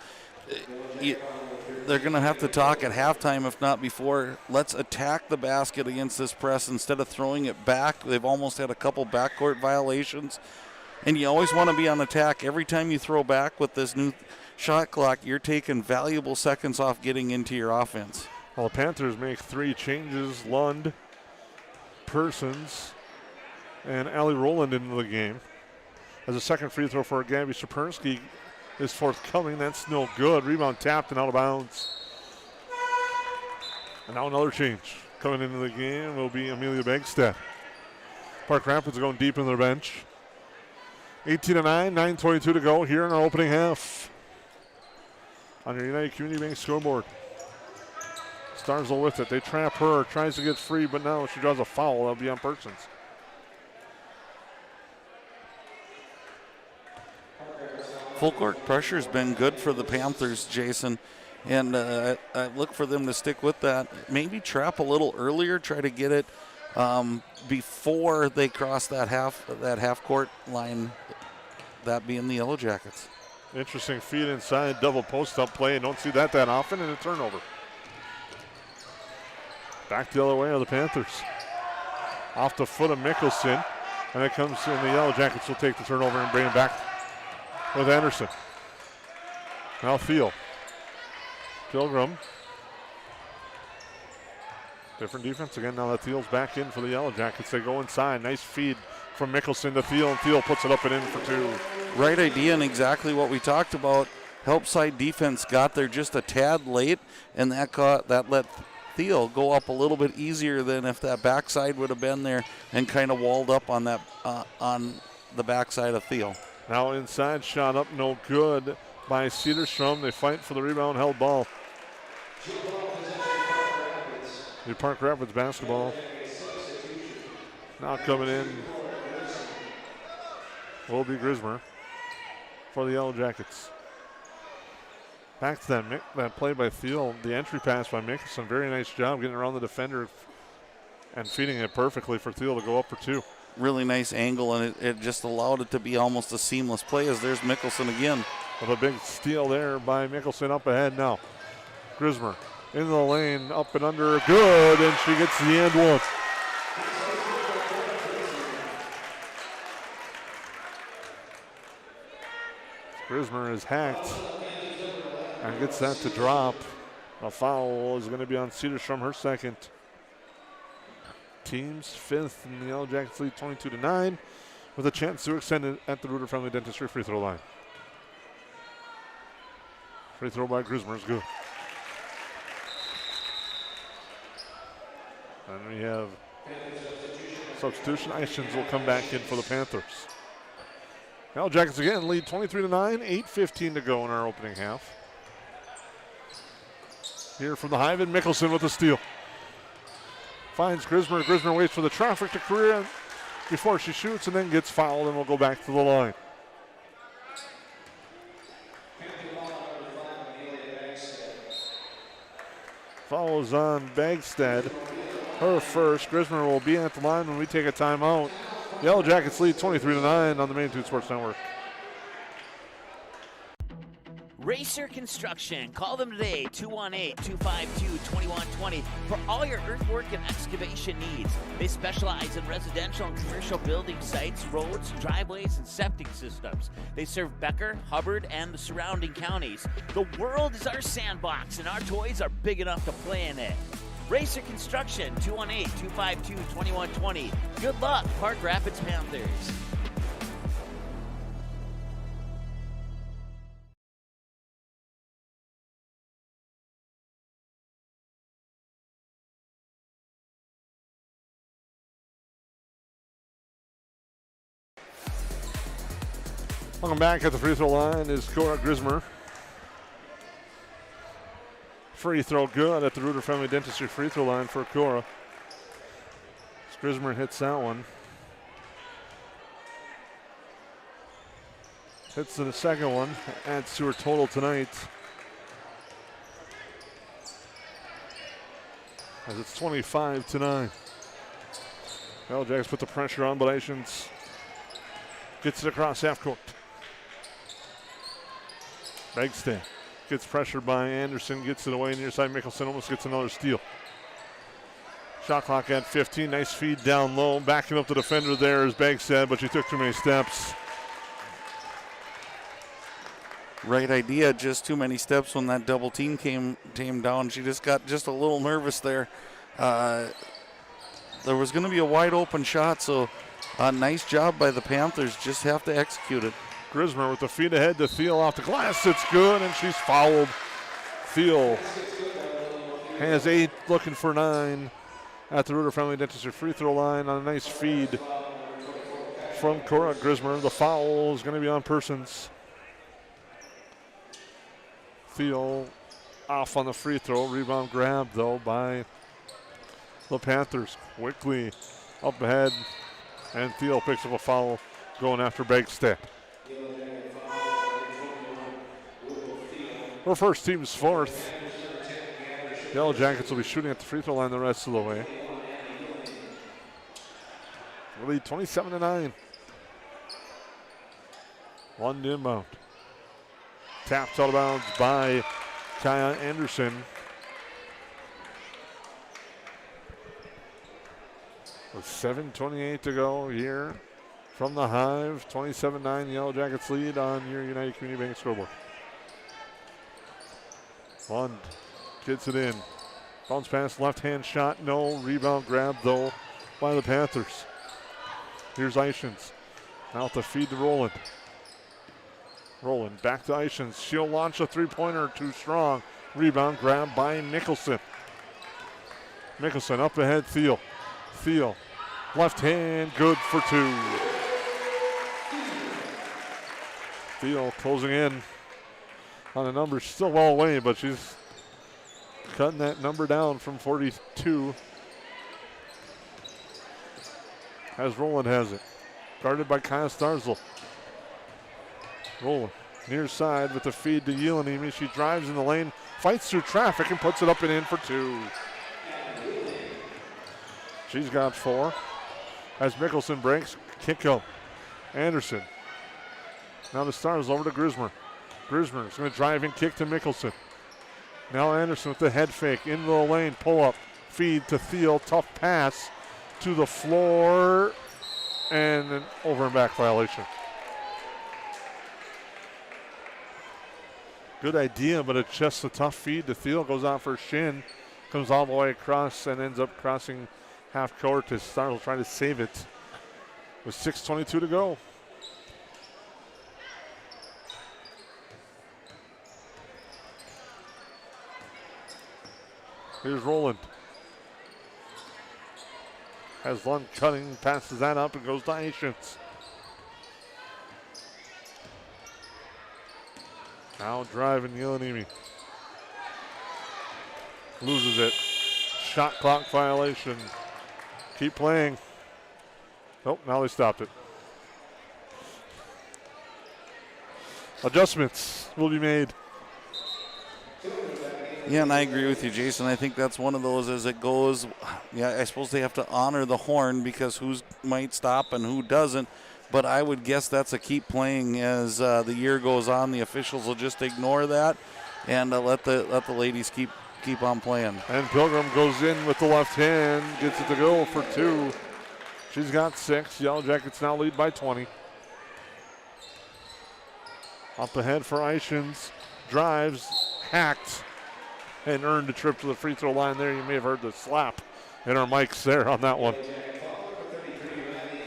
they're going to have to talk at halftime, if not before. Let's attack the basket against this press instead of throwing it back. They've almost had a couple backcourt violations. And you always want to be on attack. Every time you throw back with this new shot clock, you're taking valuable seconds off getting into your offense. Well, the Panthers make 3 changes. Lund, Persons, and Allie Rowland into the game. As a second free throw for Gabby Shapernsky is forthcoming. That's no good. Rebound tapped and out of bounds. And now another change. Coming into the game will be Amelia Begstead. Park Rapids are going deep in their bench. 18-9, 9:22 to go here in our opening half. On your United Community Bank scoreboard. Starzl with it. They trap her. Tries to get free, but now she draws a foul. That'll be on Persons. Full court pressure has been good for the Panthers, Jason, and I look for them to stick with that. Maybe trap a little earlier, try to get it before they cross that half court line, that being the Yellow Jackets. Interesting feed inside, double post-up play, and don't see that often, and a turnover. Back the other way are the Panthers. Off the foot of Mickelson, and it comes in. The Yellow Jackets will take the turnover and bring it back with Anderson. Now Thiel. Pilgrim. Different defense again now that Thiel's back in for the Yellow Jackets. They go inside. Nice feed from Mickelson to Thiel, and Thiel puts it up and in for 2. Right idea, and exactly what we talked about. Help side defense got there just a tad late, and that let Thiel go up a little bit easier than if that backside would have been there and kind of walled up on that on the backside of Thiel. Now inside, shot up, no good by Cedarstrom. They fight for the rebound, held ball. New Park Rapids basketball. Now coming in will be Grismer for the Yellow Jackets. Back to that play by Thiel. The entry pass by Mickelson. Very nice job getting around the defender and feeding it perfectly for Thiel to go up for 2. Really nice angle, and it just allowed it to be almost a seamless play as there's Mickelson again. With a big steal there by Mickelson up ahead now. Grismer in the lane, up and under, good, and she gets the end one. Grismer is hacked and gets that to drop. A foul is going to be on Cedarstrom, her second. Team's 5th, and the Yellow Jackets lead 22-9 with a chance to extend it at the Reuter Family Dentistry free throw line. Free throw by Grismer is good. And we have substitution. Ishins will come back in for the Panthers. Yellow Jackets again lead 23-9, 8:15 to go in our opening half. Here from the Hive, and Mickelson with a steal. Finds Grismer. Grismer waits for the traffic to clear before she shoots and then gets fouled, and will go back to the line. Fouls on Bagstead. Her first. Grismer will be at the line when we take a timeout. Yellow Jackets lead 23-9 on the Main 2 Sports Network. Racer Construction. Call them today, 218-252-2120 for all your earthwork and excavation needs. They specialize in residential and commercial building sites, roads, driveways, and septic systems. They serve Becker, Hubbard, and the surrounding counties. The world is our sandbox, and our toys are big enough to play in it. Racer Construction, 218-252-2120. Good luck, Park Rapids Panthers. Welcome back. At the free throw line is Cora Grismer. Free throw good at the Reuter Family Dentistry free throw line for Cora. Grismer hits that one. Hits the second one. Adds to her total tonight. As it's 25-9. Yellow Jackets put the pressure on, but Ishins gets it across half court. Bagstead Gets pressured by Anderson, gets it away near side. Mickelson almost gets another steal. Shot clock at 15. Nice feed down low. Backing up the defender there, as Begg said, but she took too many steps. Right idea, just too many steps when that double team came down. She just got just a little nervous there. There was going to be a wide open shot, so nice job by the Panthers. Just have to execute it. Grismer with the feed ahead to Thiel off the glass. It's good, and she's fouled. Thiel has 8, looking for 9 at the Reuter Family Dentistry free throw line on a nice feed from Cora Grismer. The foul is going to be on Persons. Thiel off on the free throw. Rebound grab, though, by the Panthers. Quickly up ahead, and Thiel picks up a foul going after Begstead. Her first, team's fourth. Yellow Jackets will be shooting at the free throw line the rest of the way. The lead 27-9. One inbound. Tapped out of bounds by Kaya Anderson. With 7:28 to go here from the Hive. 27-9 Yellow Jackets lead on your United Community Bank scoreboard. Lund gets it in. Bounce pass, left-hand shot, no. Rebound grab, though, by the Panthers. Here's Ishins. Now to feed to Roland. Roland back to Ishins. She'll launch a three-pointer, too strong. Rebound grab by Mickelson. Mickelson up ahead, Thiel. Thiel, left hand, good for 2. Thiel closing in on the numbers, still well away, but she's cutting that number down from 42. As Roland has it. Guarded by Kaya Starzl. Roland near side with the feed to Yelanimi. She drives in the lane, fights through traffic, and puts it up and in for 2. She's got 4. As Mickelson breaks, kick out. Anderson. Now the Stars over to Grismer. Grismer is going to drive and kick to Mickelson. Now Anderson with the head fake into the lane, pull up, feed to Thiel, tough pass to the floor, and an over and back violation. Good idea, but it's just a tough feed to Thiel. Goes out for shin, comes all the way across and ends up crossing half court as Stars trying to save it with 6:22 to go. Here's Roland. Has Lund cutting, passes that up and goes to Ishins. Now driving Yelanimi. Loses it. Shot clock violation. Keep playing. Nope, now they stopped it. Adjustments will be made. Yeah, and I agree with you, Jason. I think that's one of those as it goes. Yeah, I suppose they have to honor the horn because who might stop and who doesn't. But I would guess that's a keep playing as the year goes on. The officials will just ignore that and let the ladies keep on playing. And Pilgrim goes in with the left hand, gets it to go for 2. She's got 6. Yellow Jackets now lead by 20. Up ahead for Ishins. Drives, hacked, and earned a trip to the free throw line there. You may have heard the slap in our mics there on that one.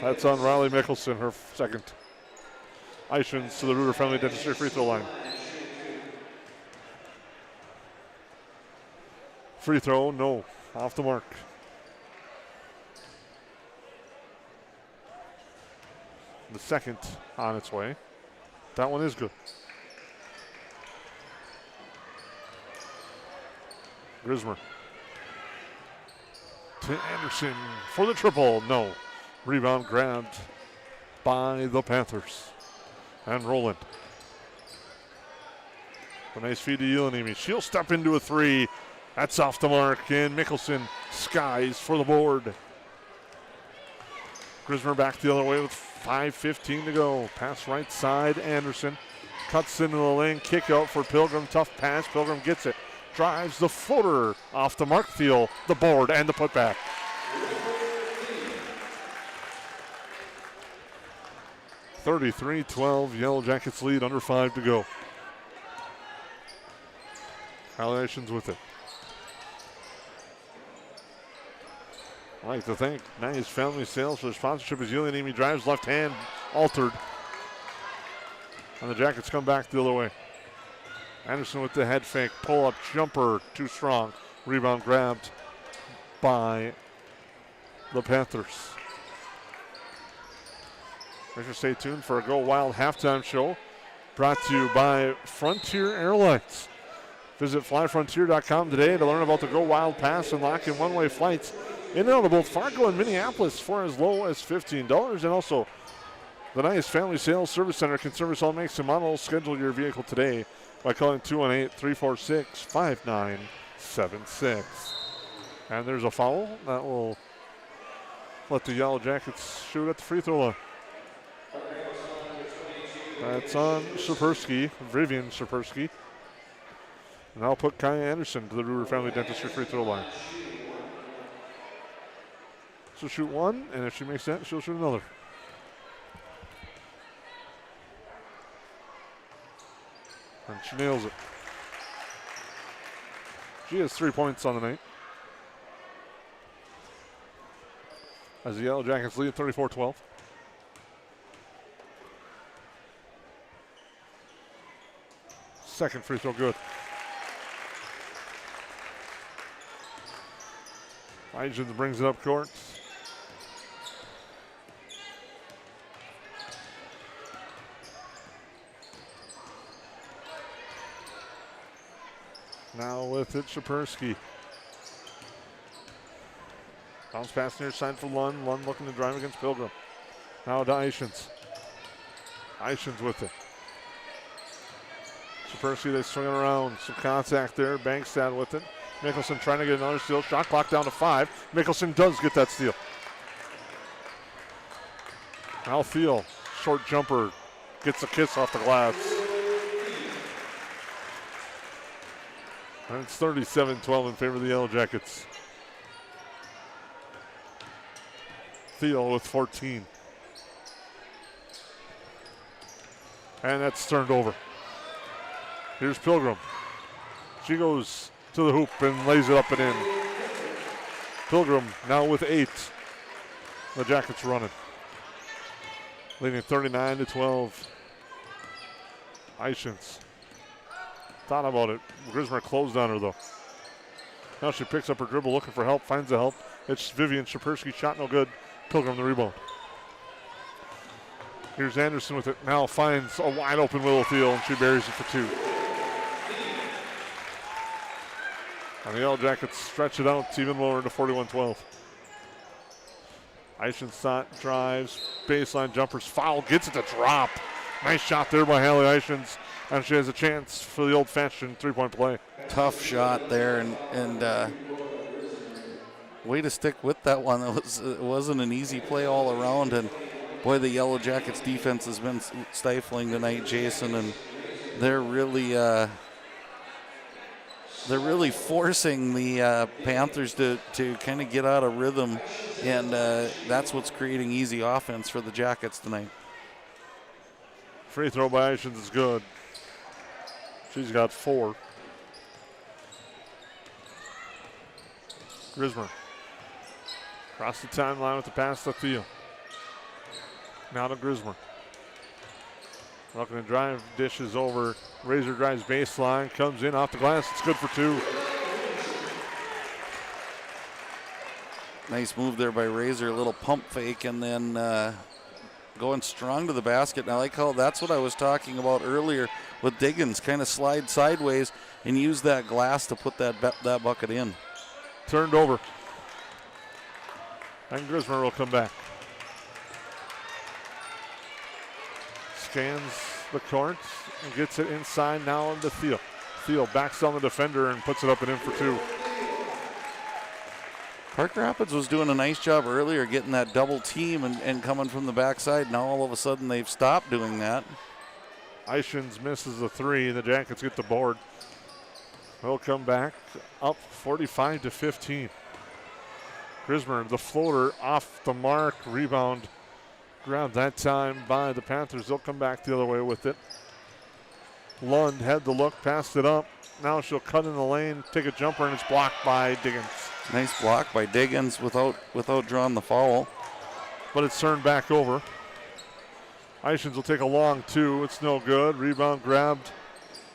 That's on Riley Mickelson, her second. Ishins to the Reuter Family Dentistry free throw line. Free throw, no, off the mark. The second on its way. That one is good. Grismer to Anderson for the triple, no. Rebound grabbed by the Panthers. And Roland. A nice feed to Yelanimi. She'll step into a 3. That's off the mark, and Mickelson skies for the board. Grismer back the other way with 5:15 to go. Pass right side, Anderson. Cuts into the lane, kick out for Pilgrim. Tough pass. Pilgrim gets it. Drives the floater off the mark. Thiel, the board, and the putback. (33-12) Yellow Jackets lead, under 5 to go. Highlights with it. I'd like to thank Nice Family Sales for the sponsorship as Yulianimi drives left hand, altered. And the Jackets come back the other way. Anderson with the head fake, pull-up jumper, too strong. Rebound grabbed by the Panthers. Make sure to stay tuned for a Go Wild halftime show brought to you by Frontier Airlines. Visit flyfrontier.com today to learn about the Go Wild Pass and lock in one-way flights in and out of both Fargo and Minneapolis for as low as $15. And also, the Nice Family Sales Service Center can service all makes and models. Schedule your vehicle today by calling 218-346-5976. And there's a foul that will let the Yellow Jackets shoot at the free throw line. That's on Sapersky, Vivian Sapersky. And I'll put Kaya Anderson to the Ruger Family Dentistry free throw line. She'll shoot one, and if she makes that, she'll shoot another. And she nails it. She has 3 points on the night. As the Yellow Jackets lead 34-12. Second free throw good. Hygens brings it up court. Now with it, Sapersky. Bounce pass near side for Lund. Lund looking to drive against Pilgrim. Now to Hygens. Hygens with it. Sapersky, they swing it around. Some contact there. Bankstad with it. Mickelson trying to get another steal. Shot clock down to 5. Mickelson does get that steal. Now Thiel, short jumper, gets a kiss off the glass. And it's 37-12 in favor of the Yellow Jackets. Thiel with 14. And that's turned over. Here's Pilgrim. She goes to the hoop and lays it up and in. Pilgrim now with 8. The Jackets running. Leading 39-12. Hygens thought about it. Grismer closed on her though. Now she picks up her dribble looking for help, finds the help. It's Vivian Sapersky, shot no good. Pilgrim the rebound. Here's Anderson with it. Now finds a wide open Willow Thiel and she buries it for 2. And the Yellow Jackets stretch it out even lower to 41-12. Eisenstadt drives, baseline jumpers, foul, gets it to drop. Nice shot there by Hallie Eichens, and she has a chance for the old-fashioned three-point play. Tough shot there, and way to stick with that one. It wasn't an easy play all around, and boy, the Yellow Jackets defense has been stifling tonight, Jason, and they're really forcing the Panthers to kind of get out of rhythm, and that's what's creating easy offense for the Jackets tonight. Free throw by Eichens is good. She's got 4. Grismer across the timeline with the pass to Thiel. Now to Grismer. Looking to drive, dishes over. Razor drives baseline, comes in off the glass. It's good for 2. Nice move there by Razor, a little pump fake, and then going strong to the basket. And I like how that's what I was talking about earlier with Diggins, kind of slide sideways and use that glass to put that bucket in. Turned over. And Grismer will come back. Scans the court and gets it inside now into Thiel. Thiel backs on the defender and puts it up and in for 2. Park Rapids was doing a nice job earlier getting that double team and coming from the backside. Now all of a sudden they've stopped doing that. Ishins misses the three. The Jackets get the board. They'll come back up 45-15. Grismer, the floater off the mark. Rebound grabbed that time by the Panthers. They'll come back the other way with it. Lund had the look, passed it up. Now she'll cut in the lane, take a jumper, and it's blocked by Diggins. Nice block by Diggins without drawing the foul. But it's turned back over. Ishins will take a long two. It's no good. Rebound grabbed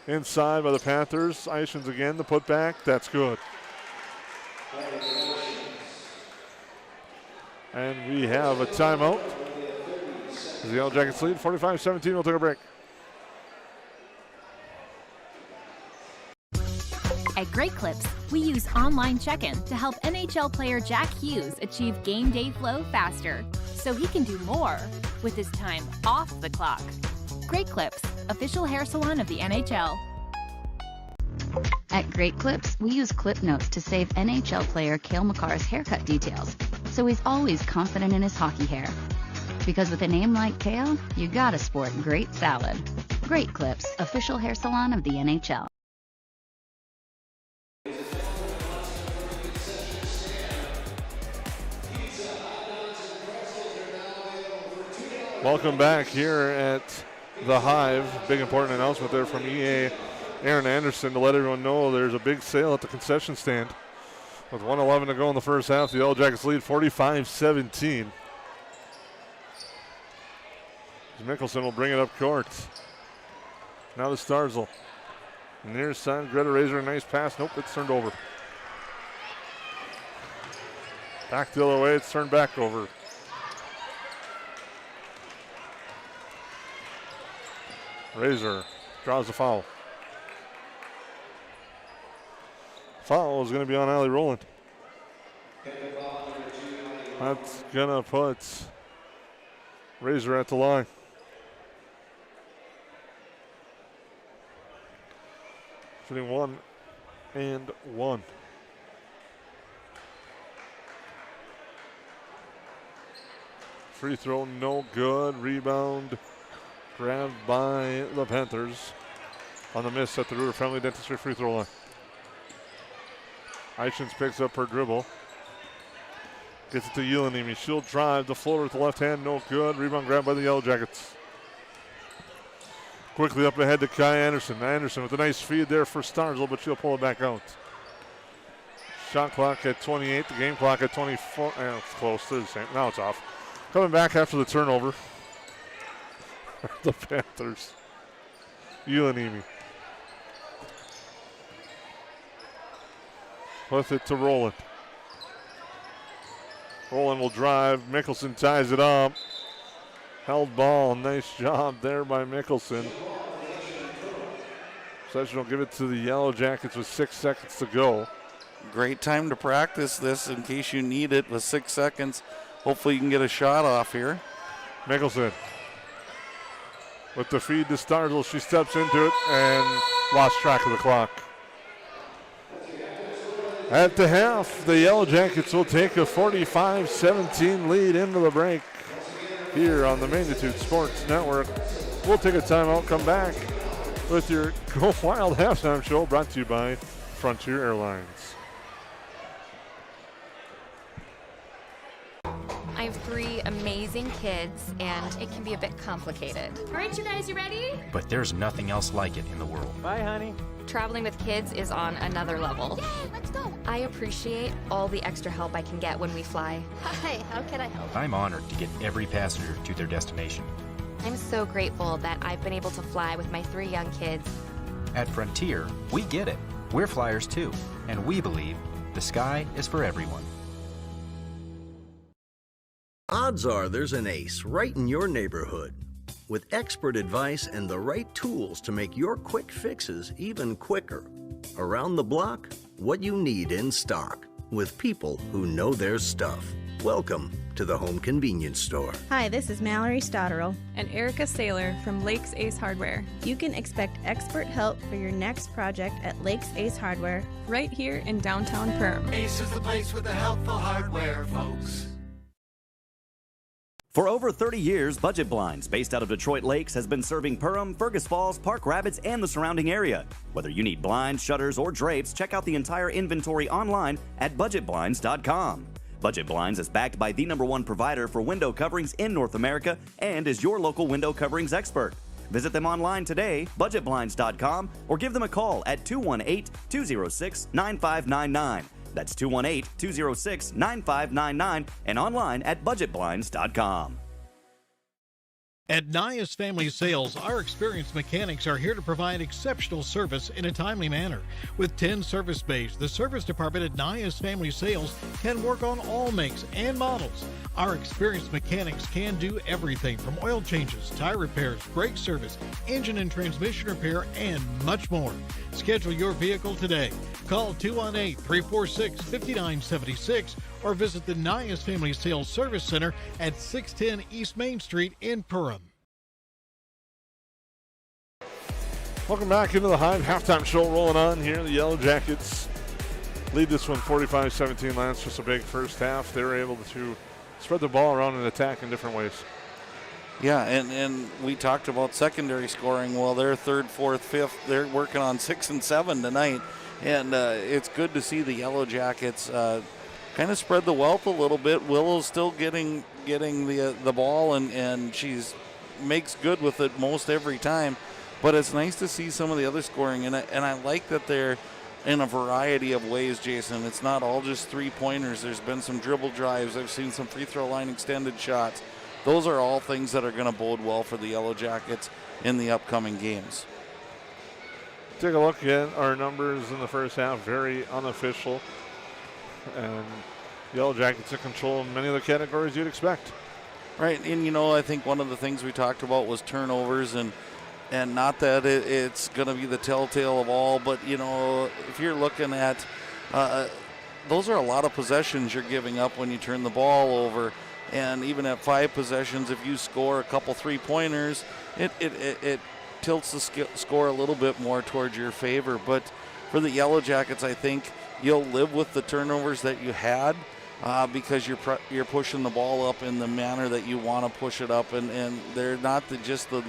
inside by the Panthers. Ishins again, the putback. That's good. And we have a timeout. As the Yellow Jackets lead 45-17. We'll take a break. At Great Clips, we use online check-in to help NHL player Jack Hughes achieve game day flow faster, so he can do more with his time off the clock. Great Clips, official hair salon of the NHL. At Great Clips, we use clip notes to save NHL player Cale Makar's haircut details, so he's always confident in his hockey hair. Because with a name like Cale, you gotta sport great salad. Great Clips, official hair salon of the NHL. Welcome back here at the Hive. Big important announcement there from EA Aaron Anderson to let everyone know there's a big sale at the concession stand. With 1:11 to go in the first half, the Yellow Jackets lead 45-17. Mickelson will bring it up court. Now to Starzl. Near side, Greta Razor, a nice pass. Nope, it's turned over. Back the other way, it's turned back over. Razor draws the foul. Foul is going to be on Allie Rowland. That's going to put Razor at the line. Shooting 1 and 1. Free throw, no good. Rebound grabbed by the Panthers on the miss at the Ruder Family Dentistry free throw line. Ishins picks up her dribble. Gets it to Yelanimi. She'll drive the floater with the left hand, no good. Rebound grabbed by the Yellow Jackets. Quickly up ahead to Kai Anderson. Anderson with a nice feed there for Starzl, but she'll pull it back out. Shot clock at 28, the game clock at 24. It's close, they're the same. Now it's off. Coming back after the turnover. The Panthers. Yelanimi. With it to Rowland. Rowland will drive. Mickelson ties it up. Held ball. Nice job there by Mickelson. Possession will give it to the Yellow Jackets with 6 seconds to go. Great time to practice this in case you need it with 6 seconds. Hopefully you can get a shot off here. Mickelson with the feed to Starzl. She steps into it and lost track of the clock. At the half, the Yellow Jackets will take a 45-17 lead into the break here on the Magnitude Sports Network. We'll take a timeout, come back with your Go Wild halftime show brought to you by Frontier Airlines. I have 3 amazing kids, and it can be a bit complicated. All right, you guys, you ready? But there's nothing else like it in the world. Bye, honey. Traveling with kids is on another level. Yay, let's go. I appreciate all the extra help I can get when we fly. Hi, how can I help? I'm honored to get every passenger to their destination. I'm so grateful that I've been able to fly with my 3 young kids. At Frontier, we get it. We're flyers too, and we believe the sky is for everyone. Odds are there's an ace right in your neighborhood. With expert advice and the right tools to make your quick fixes even quicker. Around the block, what you need in stock, with people who know their stuff. Welcome to the Home Convenience Store. Hi, this is Mallory Stotterell and Erica Saylor from Lakes Ace Hardware. You can expect expert help for your next project at Lakes Ace Hardware, right here in downtown Perham. Ace is the place with the helpful hardware, folks. For over 30 years, Budget Blinds, based out of Detroit Lakes, has been serving Perham, Fergus Falls, Park Rapids, and the surrounding area. Whether you need blinds, shutters, or drapes, check out the entire inventory online at budgetblinds.com. Budget Blinds is backed by the #1 provider for window coverings in North America and is your local window coverings expert. Visit them online today, budgetblinds.com, or give them a call at 218-206-9599. That's 218-206-9599 and online at budgetblinds.com. At Nias Family Sales, our experienced mechanics are here to provide exceptional service in a timely manner. With 10 service bays, the service department at Nias Family Sales can work on all makes and models. Our experienced mechanics can do everything from oil changes, tire repairs, brake service, engine and transmission repair, and much more. Schedule your vehicle today. Call 218-346-5976 or visit the Nias Family Sales Service Center at 610 East Main Street in Perham. Welcome back into the Hive halftime show rolling on here. The Yellow Jackets lead this one 45-17. Lance, just a big first half. They were able to spread the ball around and attack in different ways. Yeah, and we talked about secondary scoring. Well, they're third, fourth, fifth. They're working on 6 and 7 tonight. And it's good to see the Yellow Jackets kind of spread the wealth a little bit. Willow's still getting the ball, and she's makes good with it most every time. But it's nice to see some of the other scoring, and I like that they're in a variety of ways, Jason. It's not all just three-pointers. There's been some dribble drives. I've seen some free throw line extended shots. Those are all things that are going to bode well for the Yellow Jackets in the upcoming games. Take a look at our numbers in the first half, very unofficial. And Yellow Jackets in control in many of the categories you'd expect. Right, and I think one of the things we talked about was turnovers, and not that it's going to be the telltale of all, but if you're looking at those are a lot of possessions you're giving up when you turn the ball over. And even at 5 possessions, if you score a couple three-pointers, it tilts the score a little bit more towards your favor. But for the Yellow Jackets, I think you'll live with the turnovers that you had because you're pushing the ball up in the manner that you want to push it up, and they're not just the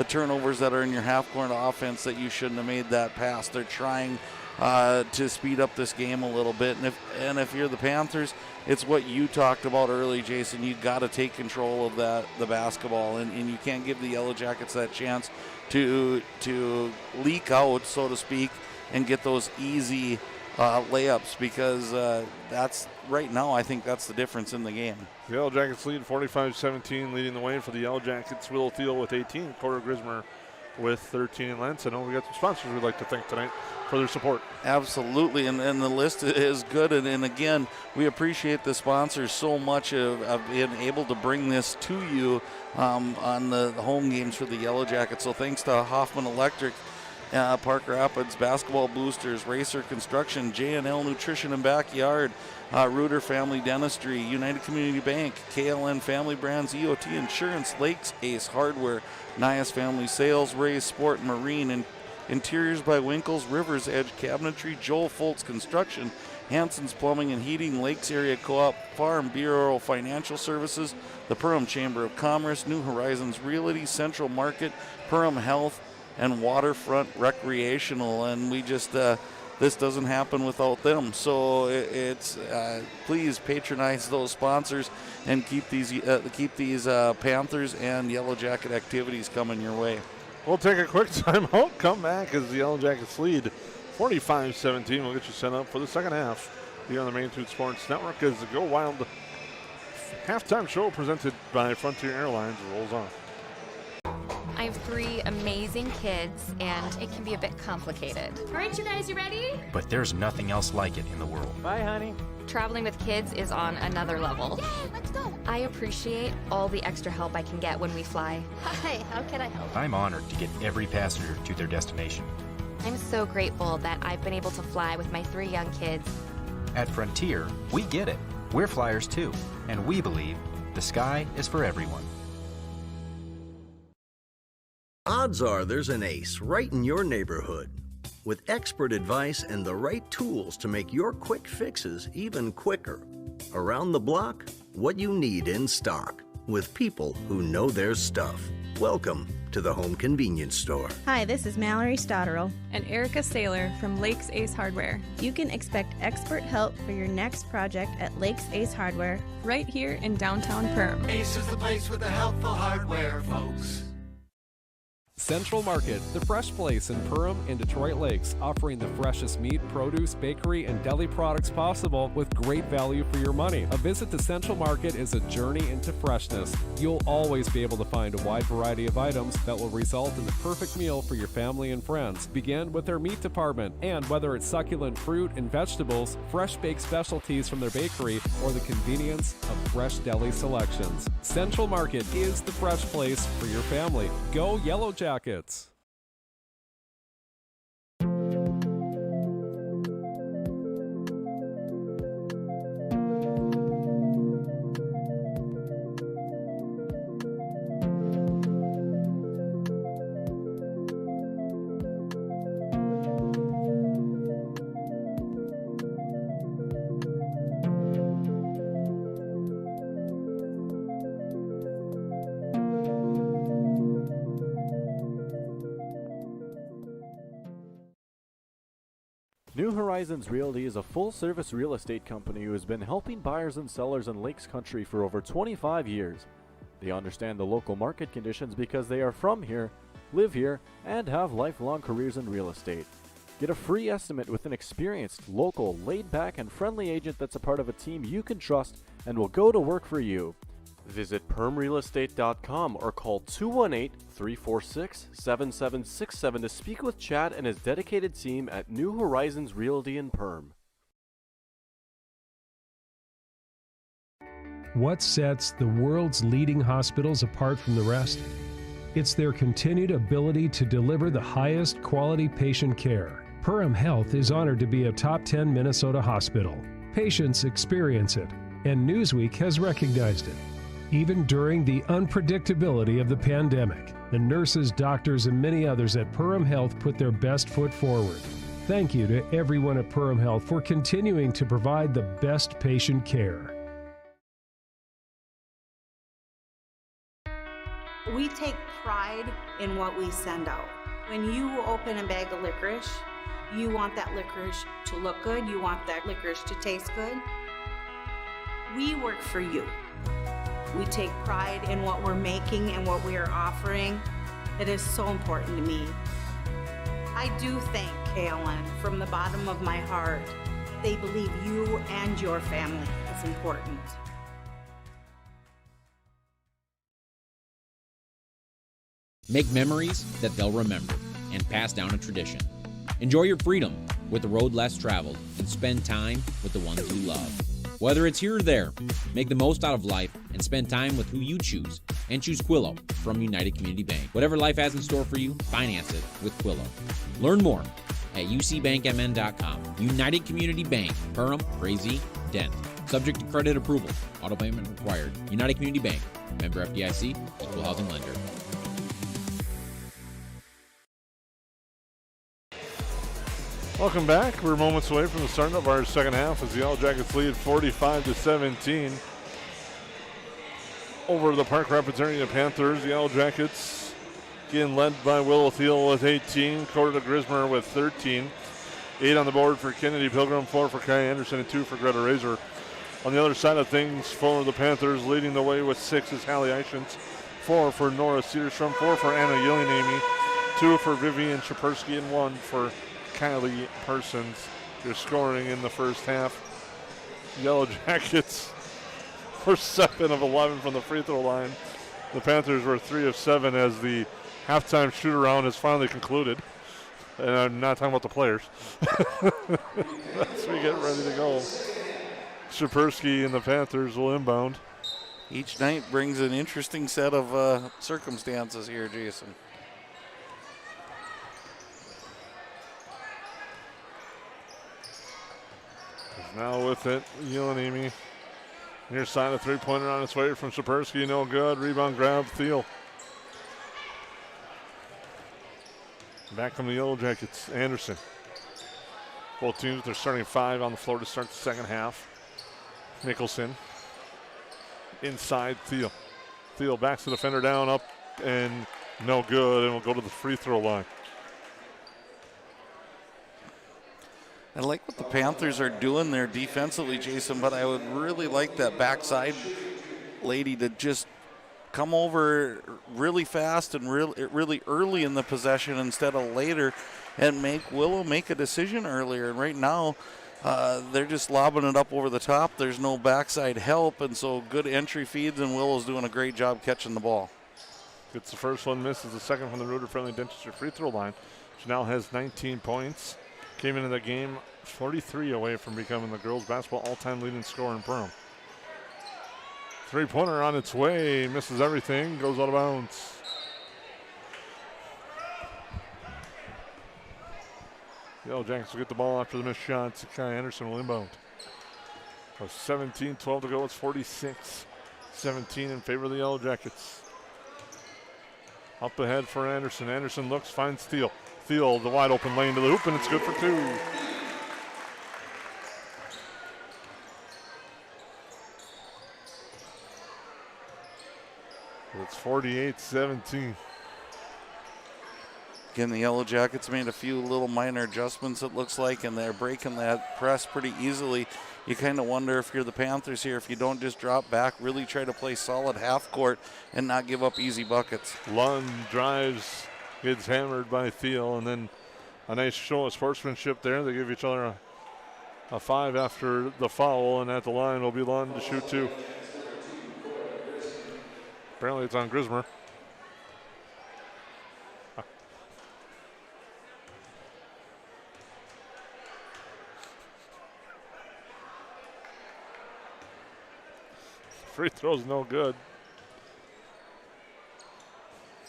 turnovers that are in your half-court offense that you shouldn't have made that pass. They're trying to speed up this game a little bit, and if you're the Panthers, it's what you talked about early, Jason. You got to take control of the basketball, and you can't give the Yellow Jackets that chance to leak out, so to speak, and get those easy layups, because that's right now. I think that's the difference in the game. The Yellow Jackets lead 45-17, leading the way for the Yellow Jackets. Willow Thiel with 18, Porter Grismer with 13, and Lance. I know we got some sponsors we'd like to thank tonight for their support. Absolutely, and the list is good, and again, we appreciate the sponsors so much of being able to bring this to you on the home games for the Yellow Jackets. So thanks to Hoffman Electric, Park Rapids Basketball Boosters, Racer Construction, J&L Nutrition and Backyard, Reuter Family Dentistry, United Community Bank, KLN Family Brands, EOT Insurance, Lakes Ace Hardware, Nias Family Sales, Ray's Sport and Marine, and Interiors by Winkles, Rivers Edge Cabinetry, Joel Foltz Construction, Hanson's Plumbing and Heating, Lakes Area Co-op, Farm Bureau Financial Services, the Perham Chamber of Commerce, New Horizons Realty, Central Market, Perham Health, and Waterfront Recreational. And we just this doesn't happen without them. So it's please patronize those sponsors and keep these Panthers and Yellow Jacket activities coming your way. We'll take a quick timeout, come back as the Yellow Jackets lead 45-17. We'll get you set up for the second half here on the Main Street Sports Network as the Go Wild halftime show presented by Frontier Airlines rolls on. I have 3 amazing kids, and it can be a bit complicated. All right, you guys, you ready? But there's nothing else like it in the world. Bye, honey. Traveling with kids is on another level. Yay, let's go. I appreciate all the extra help I can get when we fly. Hi, how can I help? I'm honored to get every passenger to their destination. I'm so grateful that I've been able to fly with my 3 young kids. At Frontier, we get it. We're flyers too, and we believe the sky is for everyone. Odds are there's an ace right in your neighborhood. With expert advice and the right tools to make your quick fixes even quicker. Around the block, what you need in stock. with people who know their stuff. Welcome to the Home Convenience Store. Hi, this is Mallory Stotterell and Erica Saylor from Lakes Ace Hardware. You can expect expert help for your next project at Lakes Ace Hardware, right here in downtown Perham. Ace is the place with the helpful hardware, folks. Central Market, the fresh place in Perham and Detroit Lakes, offering the freshest meat, produce, bakery, and deli products possible with great value for your money. A visit to Central Market is a journey into freshness. You'll always be able to find a wide variety of items that will result in the perfect meal for your family and friends. Begin with their meat department, and whether it's succulent fruit and vegetables, fresh baked specialties from their bakery, or the convenience of fresh deli selections. Central Market is the fresh place for your family. Go Yellow Jackets! New Horizons Realty is a full-service real estate company who has been helping buyers and sellers in Lakes Country for over 25 years. They understand the local market conditions because they are from here, live here, and have lifelong careers in real estate. Get a free estimate with an experienced, local, laid-back, and friendly agent that's a part of a team you can trust and will go to work for you. Visit permrealestate.com or call 218-346-7767 to speak with Chad and his dedicated team at New Horizons Realty in Perm. What sets the world's leading hospitals apart from the rest? It's their continued ability to deliver the highest quality patient care. Perham Health is honored to be a top 10 Minnesota hospital. Patients experience it, and Newsweek has recognized it. Even during the unpredictability of the pandemic, the nurses, doctors, and many others at Perham Health put their best foot forward. Thank you to everyone at Perham Health for continuing to provide the best patient care. We take pride in what we send out. When you open a bag of licorice, you want that licorice to look good, you want that licorice to taste good. We work for you. We take pride in what we're making and what we are offering. It is so important to me. I do thank KLN from the bottom of my heart. They believe you and your family is important. Make memories that they'll remember and pass down a tradition. Enjoy your freedom with the road less traveled and spend time with the ones you love. Whether it's here or there, make the most out of life and spend time with who you choose. And choose Quillo from United Community Bank. Whatever life has in store for you, finance it with Quillo. Learn more at ucbankmn.com. United Community Bank, Perham, Crazy, Dent. Subject to credit approval. Auto payment required. United Community Bank. Member FDIC. Equal housing lender. Welcome back. We're moments away from the start of our second half as the Yellow Jackets lead 45-17 over the Park Rapids area Panthers. The Yellow Jackets again led by Willow Thiel with 18, Corda Grismer with 13. 8 on the board for Kennedy Pilgrim, 4 for Kai Anderson, and 2 for Greta Razor. On the other side of things, for the Panthers, leading the way with 6 is Hallie Eichens, 4 for Nora Cedarstrom, 4 for Anna Yellinamy, 2 for Vivian Shapersky, and 1 for Kylie Parsons. You're scoring in the first half. Yellow Jackets were 7 of 11 from the free throw line. The Panthers were 3 of 7 as the halftime shoot around has finally concluded. And I'm not talking about the players. As we get ready to go. Shapersky and the Panthers will inbound. Each night brings an interesting set of circumstances here, Jason. Now with it, Yellinamy. Near side, a three-pointer on its way from Shapersky. No good. Rebound grab, Thiel. Back from the Yellow Jackets, Anderson. Both teams with their starting 5 on the floor to start the second half. Nicholson. Inside, Thiel. Thiel backs the defender down, up, and no good, and will go to the free throw line. I like what the Panthers are doing there defensively, Jason, but I would really like that backside lady to just come over really fast and really early in the possession instead of later, and make Willow make a decision earlier. And right now, they're just lobbing it up over the top. There's no backside help, and so good entry feeds, and Willow's doing a great job catching the ball. Gets the first one, misses the second from the Rooter Friendly Dentistry free throw line. She now has 19 points. Came into the game 43 away from becoming the girls' basketball all-time leading scorer in Perham. Three-pointer on its way, misses everything, goes out of bounds. The Yellow Jackets will get the ball after the missed shot. Sakai Anderson will inbound. 17-12 to go. It's 46-17 in favor of the Yellow Jackets. Up ahead for Anderson. Anderson looks, finds Thiel. Thiel, the wide open lane to the hoop, and it's good for two. It's 48-17. Again, the Yellow Jackets made a few little minor adjustments, it looks like, and they're breaking that press pretty easily. You kind of wonder if you're the Panthers here, if you don't just drop back, really try to play solid half court and not give up easy buckets. Lund drives, gets hammered by Thiel, and then a nice show of sportsmanship there. They give each other a 5 after the foul, and at the line will be Lund to shoot 2. Apparently it's on Grismer. Free throw's no good.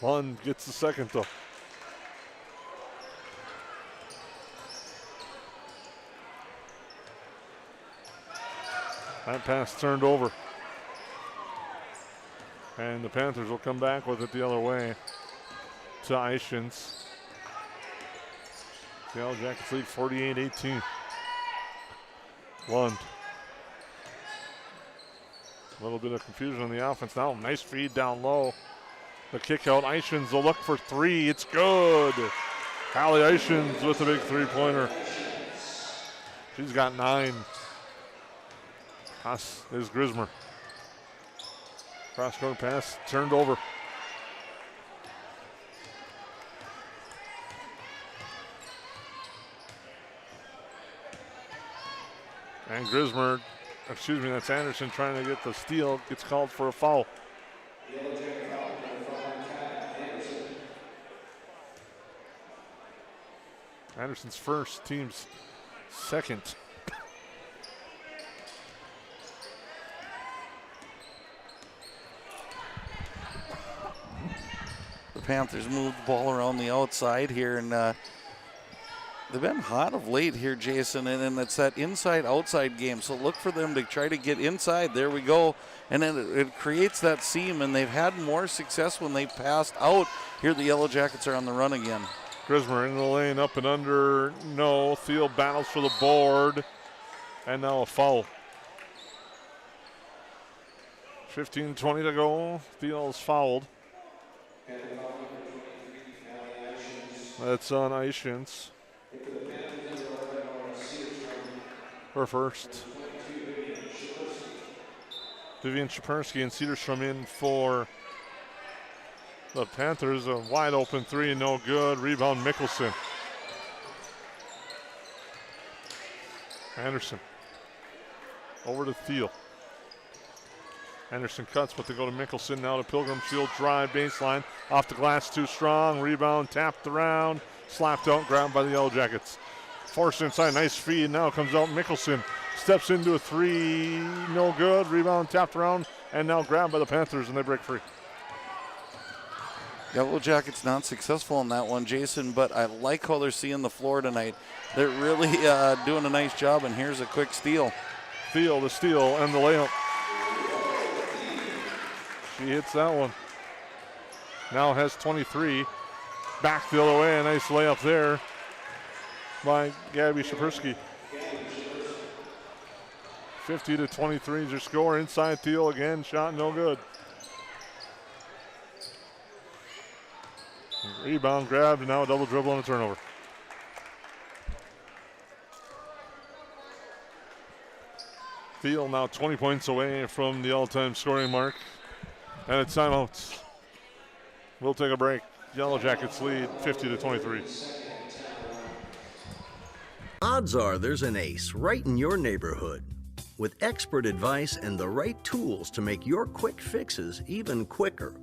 Lund gets the second though. That pass turned over. And the Panthers will come back with it the other way to Ishins. The Yellow Jackets lead 48-18. Lund. A little bit of confusion on the offense now. Nice feed down low. The kick out. Ishins will look for 3. It's good. Hallie Ishins with a big three-pointer. She's got 9. Pass is Grismer. Cross-court pass turned over. And Grismer, excuse me, that's Anderson trying to get the steal, gets called for a foul. Anderson's first, team's second. The Panthers moved the ball around the outside here, and they've been hot of late here, Jason, and it's that inside-outside game. So look for them to try to get inside. There we go. And then it creates that seam, and they've had more success when they passed out. Here the Yellow Jackets are on the run again. Grismer in the lane, up and under. No. Thiel battles for the board. And now a foul. 15-20 to go. Thiel's fouled. That's on Ishins. Her first. Vivian Shapersky and Cedarstrom in for the Panthers. A wide open 3, no good. Rebound Mickelson. Anderson over to Thiel. Anderson cuts, but they go to Mickelson now to Pilgrim. Field drive, baseline. Off the glass, too strong. Rebound, tapped around. Slapped out, grabbed by the Yellow Jackets. Forced inside, nice feed. Now comes out Mickelson. Steps into a 3, no good. Rebound, tapped around, and now grabbed by the Panthers, and they break free. Yellow Jackets not successful in that one, Jason, but I like how they're seeing the floor tonight. They're really doing a nice job, and here's a quick steal. Thiel, the steal, and the layup. She hits that one. Now has 23. Back the other way, a nice layup there by Gabby Shapersky. 50-23 is your score. Inside Thiel again, shot no good. Rebound grabbed, and now a double dribble and a turnover. Thiel now 20 points away from the all-time scoring mark. And it's timeouts. We'll take a break. Yellow Jackets lead 50-23. Odds are there's an ace right in your neighborhood. With expert advice and the right tools to make your quick fixes even quicker.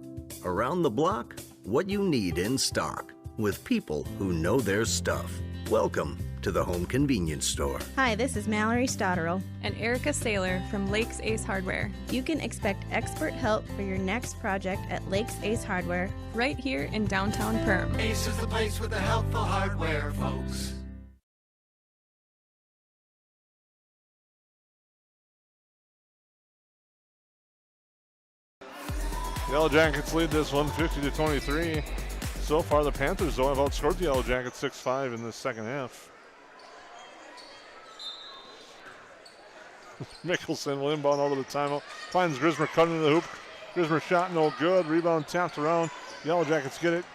Around the block, what you need in stock. With people who know their stuff. Welcome to the Home Convenience Store. Hi, this is Mallory Stotterell and Erica Saylor from Lakes Ace Hardware. You can expect expert help for your next project at Lakes Ace Hardware, right here in downtown Perham. Ace is the place with the helpful hardware, folks. Yellow Jackets lead this one 50-23. So far, the Panthers, though, have outscored the Yellow Jackets 6-5 in the second half. Mickelson will inbound over the timeout. Finds Grismer cutting into the hoop. Grismer shot no good. Rebound tapped around. Yellow Jackets get it.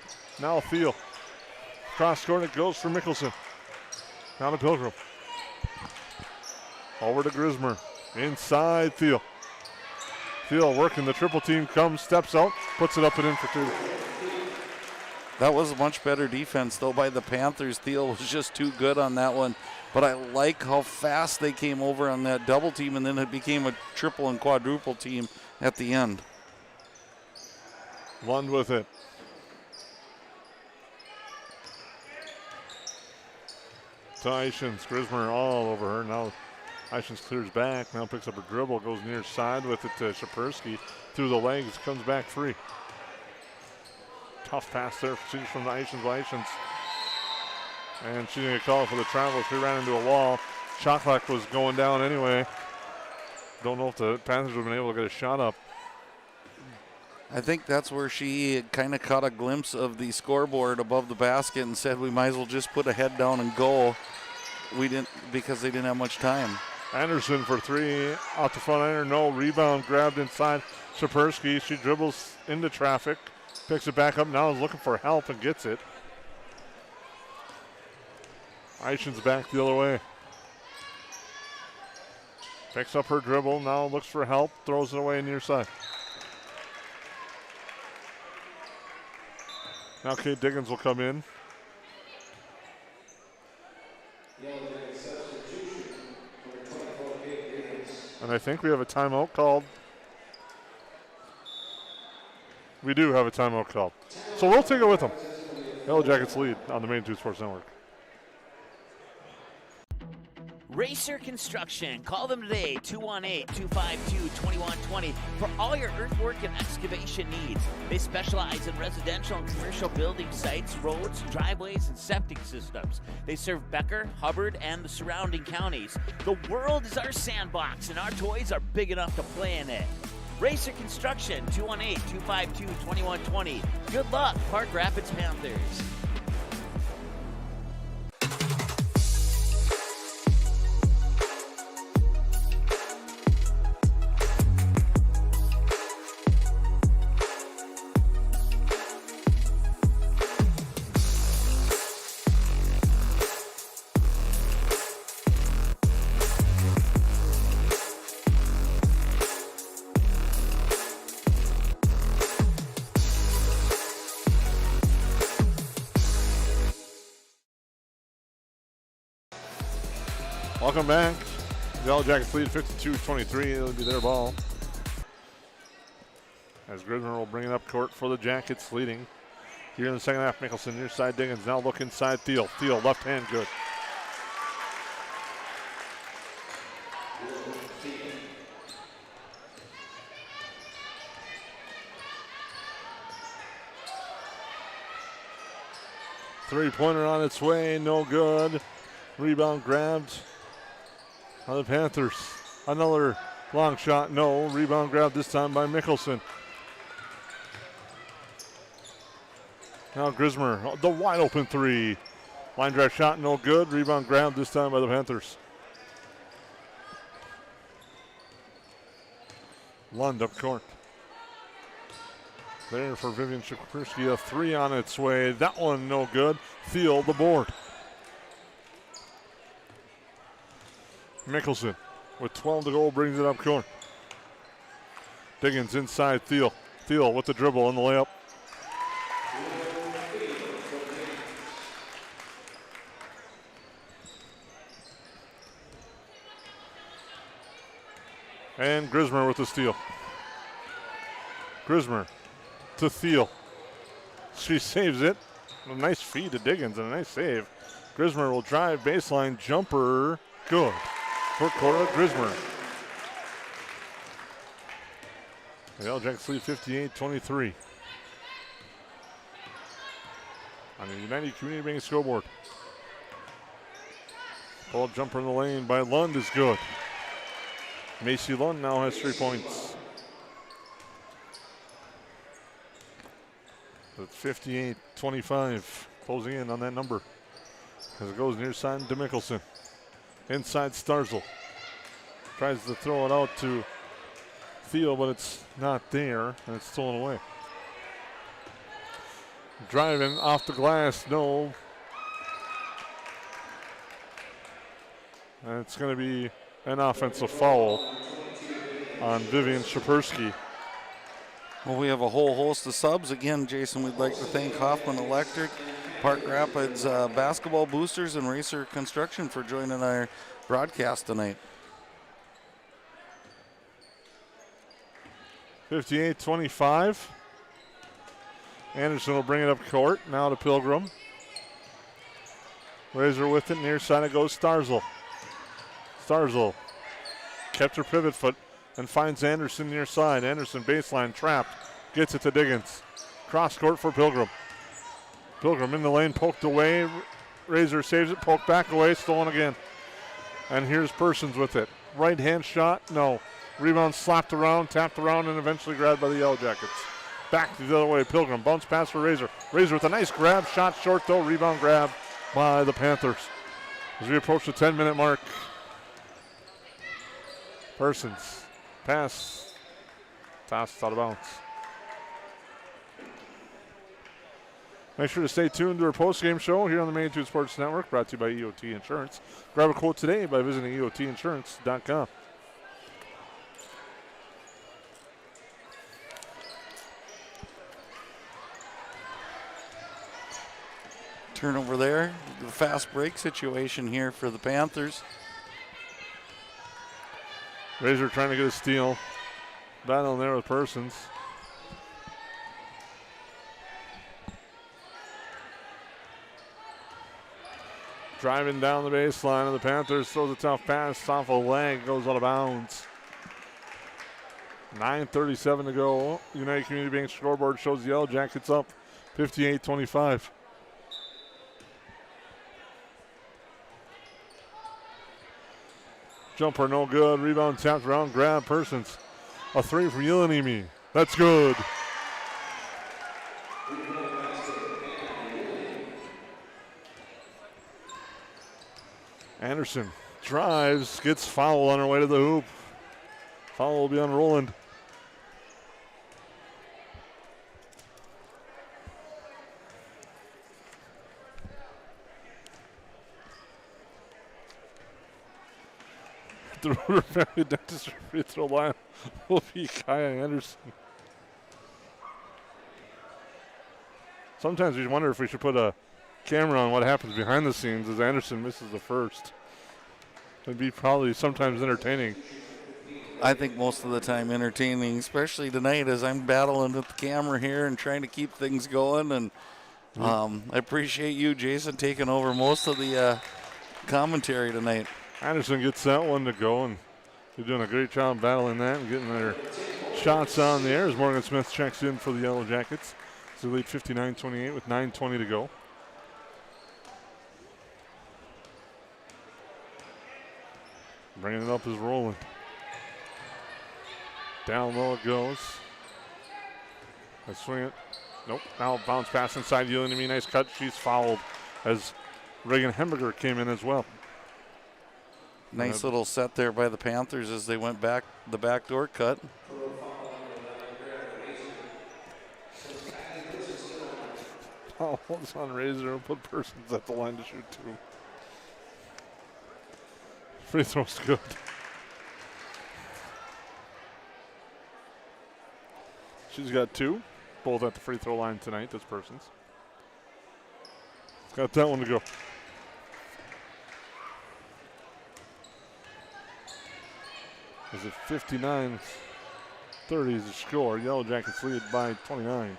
Now Thiel. Cross court it goes for Mickelson. Now to Pilgrim. Over to Grismer. Inside Thiel. Thiel working the triple team, comes, steps out, puts it up and in for two. That was a much better defense, though, by the Panthers. Thiel was just too good on that one. But I like how fast they came over on that double team, and then it became a triple and quadruple team at the end. Lund with it. To Ishins. Grismer all over her. Now Ishins clears back. Now picks up her dribble. Goes near side with it to Shapersky. Through the legs. Comes back free. Tough pass there from the Ishins. And she didn't get called for the travel. She ran into a wall. Shot clock was going down anyway. Don't know if the Panthers would have been able to get a shot up. I think that's where she kind of caught a glimpse of the scoreboard above the basket and said we might as well just put a head down and go. We didn't, because they didn't have much time. Anderson for three. Out the front iron. No. Rebound grabbed inside. Shapersky. She dribbles into traffic. Picks it back up. Now is looking for help and gets it. Ishins back the other way. Picks up her dribble. Now looks for help. Throws it away near side. Now Kate Diggins will come in. And I think we have a timeout called. We do have a timeout called. So we'll take it with them. Yellow Jackets lead on the Main 2 Sports Network. Racer Construction. Call them today, 218-252-2120 for all your earthwork and excavation needs. They specialize in residential and commercial building sites, roads, driveways, and septic systems. They serve Becker, Hubbard, and the surrounding counties. The world is our sandbox, and our toys are big enough to play in it. Racer Construction, 218-252-2120. Good luck, Park Rapids Panthers. Welcome back. The Yellow Jackets lead 52-23. It'll be their ball. As Grismer will bring it up court for the Jackets, leading. Here in the second half, Mickelson near side Diggins. Now look inside Thiel. Thiel, left hand, good. Three-pointer on its way, no good. Rebound grabbed by the Panthers. Another long shot, no. Rebound grabbed this time by Mickelson. Now Grismer, the wide open three. Line drive shot, no good. Rebound grabbed this time by the Panthers. Lund up court. there for Vivian Shakursky. A 3 on its way. That one no good. Thiel the board. Mickelson with 12 to go brings it up court. Diggins inside Thiel. Thiel with the dribble and the layup. And Grismer with the steal. Grismer to Thiel. She saves it. A nice feed to Diggins and a nice save. Grismer will drive baseline jumper. Good for Cora Grismer. The Yellow Jackets lead 58-23. On the United Community Bank scoreboard. Ball jumper in the lane by Lund is good. Macy Lund now has 3 points. It's 58-25, closing in on that number. As it goes near side to Mickelson. Inside Starzl. Tries to throw it out to Thiel, but it's not there, and it's stolen away. Driving off the glass, no. And it's going to be an offensive foul on Vivian Shapursky. Well, we have a whole host of subs. Again, Jason, we'd like to thank Hoffman Electric, Park Rapids Basketball Boosters, and Racer Construction for joining our broadcast tonight. 58-25. Anderson will bring it up court. Now to Pilgrim. Razor with it. Near side it goes Starzl. Starzl kept her pivot foot and finds Anderson near side. Anderson baseline trapped. Gets it to Diggins. Cross court for Pilgrim. Pilgrim in the lane, poked away. Razor saves it, poked back away, stolen again. And here's Persons with it. Right hand shot, no. Rebound slapped around, tapped around, and eventually grabbed by the Yellow Jackets. Back the other way, Pilgrim. Bounce pass for Razor. Razor with a nice grab, shot short though. Rebound grab by the Panthers. As we approach the 10-minute mark. Persons. Pass. Tossed out of bounds. Make sure to stay tuned to our post-game show here on the Magnitude Sports Network, brought to you by EOT Insurance. Grab a quote today by visiting EOTinsurance.com. Turnover there. The fast break situation here for the Panthers. Razor trying to get a steal. Battling there with Persons. Driving down the baseline of the Panthers, throws a tough pass off a leg, goes out of bounds. 9:37 to go. United Community Bank scoreboard shows the Yellow Jackets up 58-25. Jumper no good. Rebound tapped around. Grab Persons. A 3 from Yelenimi. That's good. Anderson drives, gets fouled on her way to the hoop. Foul will be on Roland. The Ruder Family Dentistry free throw line will be Kaya Anderson. Sometimes we wonder if we should put a camera on what happens behind the scenes as Anderson misses the first. It'd be probably sometimes entertaining. I think most of the time entertaining, especially tonight as I'm battling with the camera here and trying to keep things going. And I appreciate you, Jason, taking over most of the commentary tonight. Anderson gets that one to go, and they're doing a great job battling that and getting their shots on the air as Morgan Smith checks in for the Yellow Jackets. So they lead 59-28 with 9:20 to go. Bringing it up is Roland. Down low it goes. I swing it. Nope. Now bounce pass inside Yelenimi. Nice cut. She's fouled as Reagan Hemberger came in as well. Nice little set there by the Panthers as they went back the backdoor cut. fouls on Razor and put Persons at the line to shoot 2. Free throw's good. She's got 2, both at the free throw line tonight, this Persons. Got that one to go. Is it 59-30 is the score? Yellow Jackets lead by 29.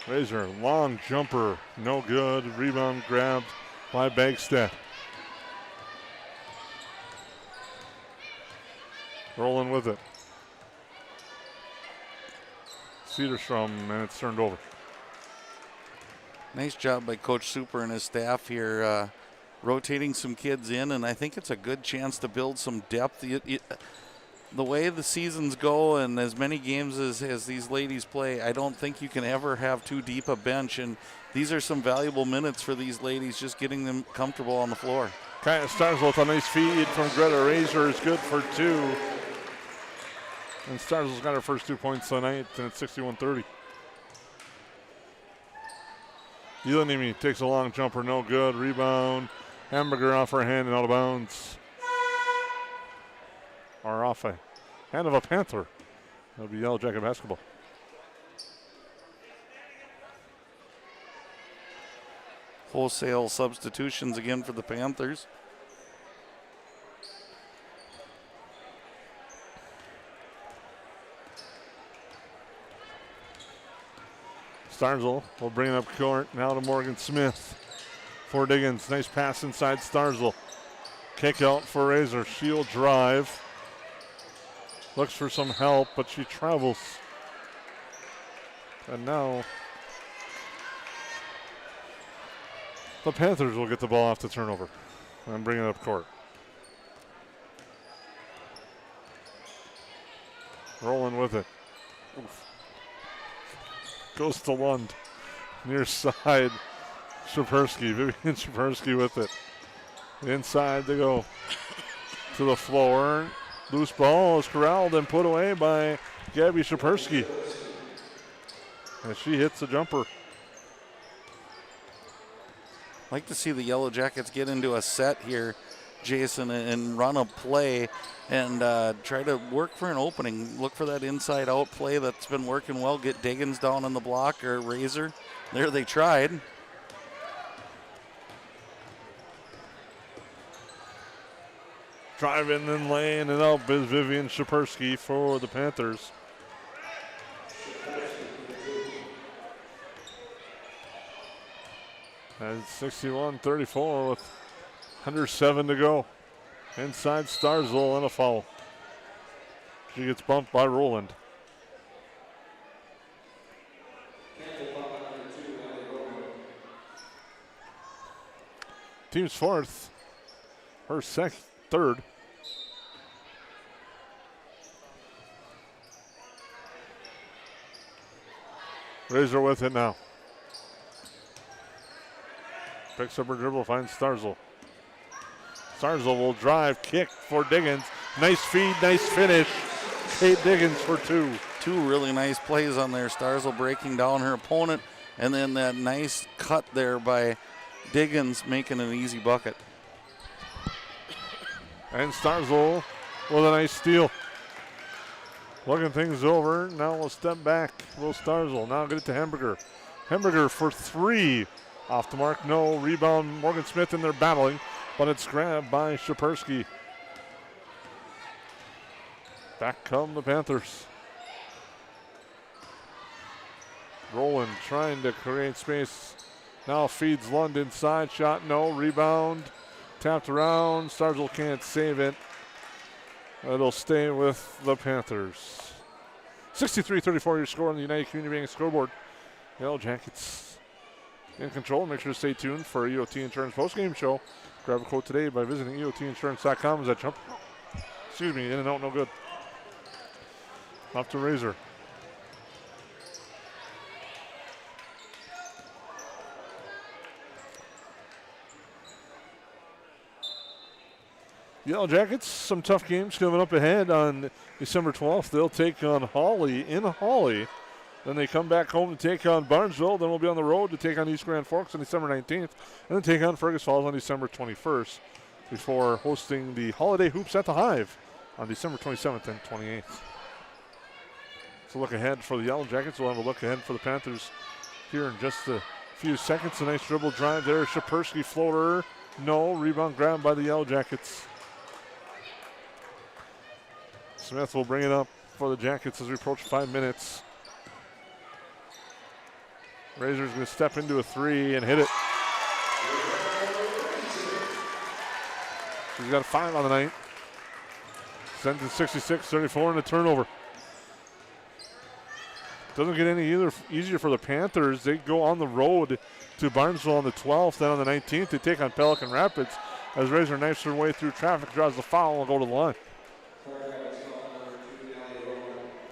Razor, long jumper, no good. Rebound grabbed by Bagstead. Rolling with it. Cedarstrom, and it's turned over. Nice job by Coach Super and his staff here, rotating some kids in, and I think it's a good chance to build some depth. The way the seasons go and as many games as these ladies play, I don't think you can ever have too deep a bench, and these are some valuable minutes for these ladies, just getting them comfortable on the floor. Kaya Starzl with a nice feed from Greta. Razor is good for 2. And Starzl's got her first 2 points tonight, and it's 61-30. Yelanimi takes a long jumper, no good. Rebound. Hamburger off her hand and out of bounds. Or off a hand of a Panther. That'll be Yellow Jacket basketball. Wholesale substitutions again for the Panthers. Starzl will bring it up court. Now to Morgan Smith for Diggins. Nice pass inside Starzl. Kick out for Razor. She'll drive. Looks for some help, but she travels. And now the Panthers will get the ball off the turnover and bring it up court. Rolling with it. Oof. Goes to Lund. Near side. Shapersky. Vivian Shapersky with it. Inside they go. To the floor. Loose ball is corralled and put away by Gabby Shapersky. And she hits a jumper. Like to see the Yellow Jackets get into a set here, Jason, and run a play and try to work for an opening. Look for that inside-out play that's been working well. Get Diggins down on the block or Razor. There they tried. Driving and laying it up is Vivian Shapersky for the Panthers. And 61-34 with 107 to go. Inside Starzl and a foul. She gets bumped by Roland. Team's fourth. Her third. Razor with it now. Picks up her dribble, finds Starzl. Starzl will drive, kick for Diggins. Nice feed, nice finish. Kate Diggins for 2. 2 really nice plays on there. Starzl breaking down her opponent, and then that nice cut there by Diggins making an easy bucket. And Starzl with a nice steal. Looking things over. Now we'll step back. Will Starzl now get it to Hamburger. Hamburger for 3. Off the mark, no. Rebound, Morgan Smith in there battling, but it's grabbed by Shapersky. Back come the Panthers. Roland trying to create space. Now feeds Lund inside. Shot, no. Rebound. Tapped around. Starzl can't save it. It'll stay with the Panthers. 63-34 your score on the United Community Bank scoreboard. Yellow Jackets in control. Make sure to stay tuned for EOT Insurance postgame show. Grab a quote today by visiting EOTinsurance.com. As that jump, in and out, no good. Off to Razor. Yellow Jackets, some tough games coming up ahead on December 12th. They'll take on Hawley in Hawley. Then they come back home to take on Barnesville. Then we'll be on the road to take on East Grand Forks on December 19th. And then take on Fergus Falls on December 21st before hosting the Holiday Hoops at the Hive on December 27th and 28th. So look ahead for the Yellow Jackets. We'll have a look ahead for the Panthers here in just a few seconds. A nice dribble drive there. Shapersky floater. No. Rebound grabbed by the Yellow Jackets. Smith will bring it up for the Jackets as we approach 5 minutes. Razor's going to step into a three and hit it. She's got 5 on the night. Sends it 66-34 and a turnover. Doesn't get any easier for the Panthers. They go on the road to Barnesville on the 12th. Then on the 19th, they take on Pelican Rapids as Razor knifes her way through traffic, draws the foul, and will go to the line.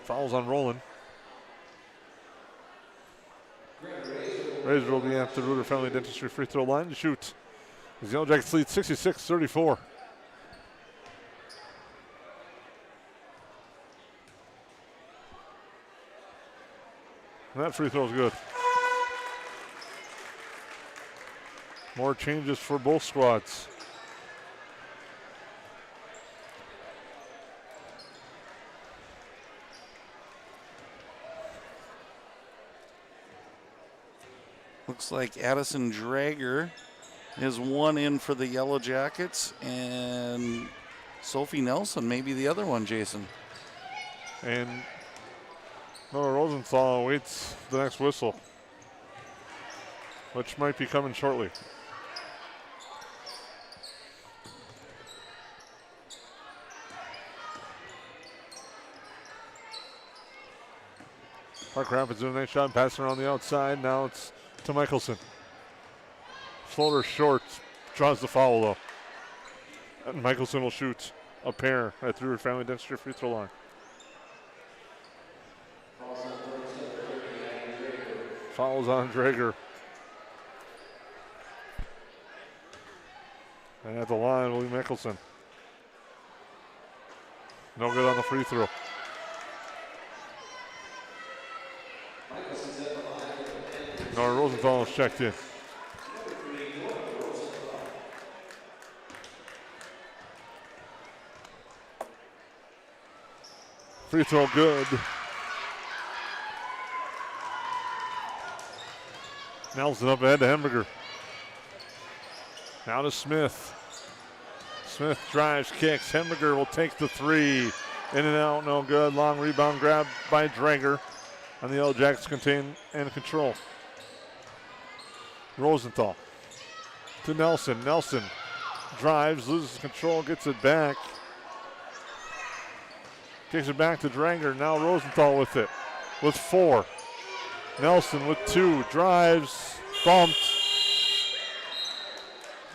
Foul's on Roland. Razor will be at the Ruder Family Dentistry free throw line to shoot. The Yellow Jackets lead 66-34. And that free throw is good. More changes for both squads. Looks like Addison Drager is one in for the Yellow Jackets, and Sophie Nelson may be the other one, Jason. And Nora Rosenthal awaits the next whistle, which might be coming shortly. Park Rapids doing a nice job passing around the outside. Now it's to Michelson. Floater short, draws the foul though. And Michelson will shoot a pair at Ruder Family Dentistry free throw line. Fouls on Drager. And at the line will be Michelson. No good on the free throw. Nora Rosenthal is checked in. Free throw good. Nelson up ahead to Hemberger. Now to Smith. Smith drives, kicks. Hemberger will take the three. In and out, no good. Long rebound grab by Drager. And the Yellow Jackets contain and control. Rosenthal to Nelson. Nelson drives, loses control, gets it back. Takes it back to Dranger. Now Rosenthal with it, with 4. Nelson with 2, drives, bumped,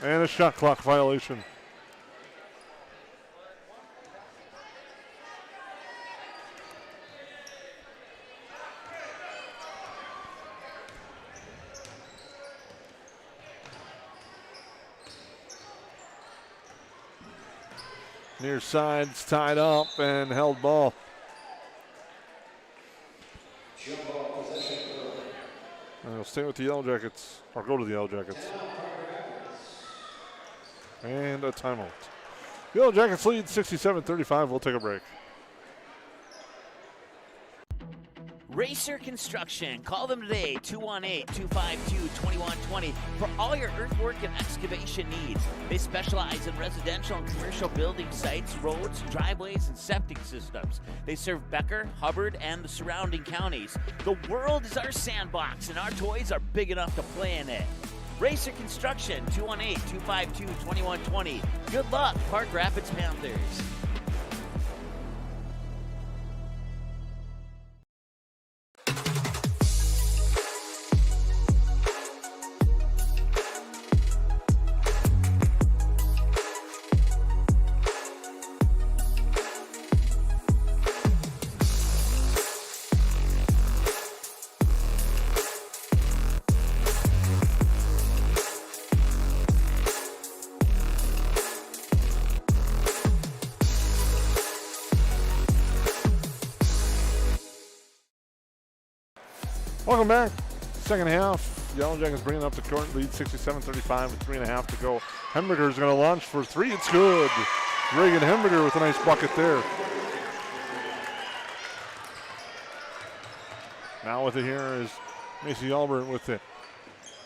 and a shot clock violation. Near side's tied up and held ball. And he'll stay with the Yellow Jackets, or go to the Yellow Jackets. And a timeout. Yellow Jackets lead 67-35. We'll take a break. Racer Construction. Call them today, 218-252-2120 for all your earthwork and excavation needs. They specialize in residential and commercial building sites, roads, driveways, and septic systems. They serve Becker, Hubbard, and the surrounding counties. The world is our sandbox, and our toys are big enough to play in it. Racer Construction, 218-252-2120. Good luck, Park Rapids Panthers. Welcome back. Second half. Yellow Jackets bringing up the court, lead 67-35 with 3.5 to go. Hemberger's going to launch for three. It's good. Reagan Hemberger with a nice bucket there. Now with it here is Macy Albert with it.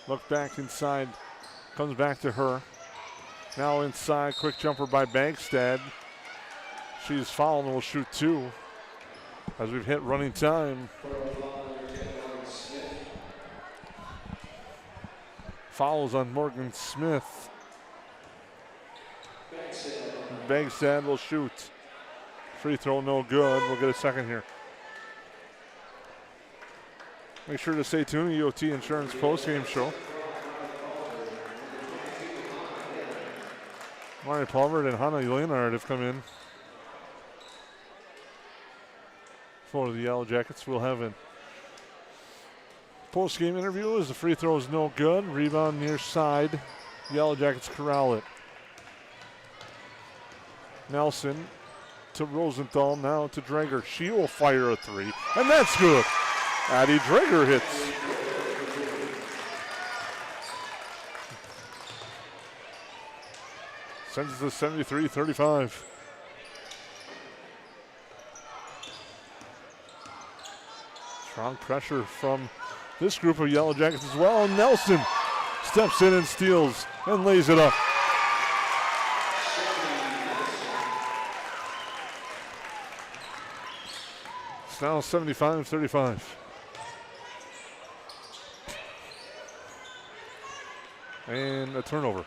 Look back inside. Comes back to her. Now inside. Quick jumper by Bagstad. She's fouled and will shoot two as we've hit running time. Fouls on Morgan Smith. Bagstad will shoot. Free throw no good. We'll get a second here. Make sure to stay tuned to EOT Insurance postgame show. Mari Palmer and Hannah Leonard have come in for the Yellow Jackets. We'll have a post-game interview as the free throw is no good. Rebound near side. Yellow Jackets corral it. Nelson to Rosenthal, now to Drager. She will fire a three, and that's good. Addie Drager hits. Sends it to 73-35. Strong pressure from this group of Yellow Jackets as well. Nelson steps in and steals and lays it up. It's now 75-35. And a turnover.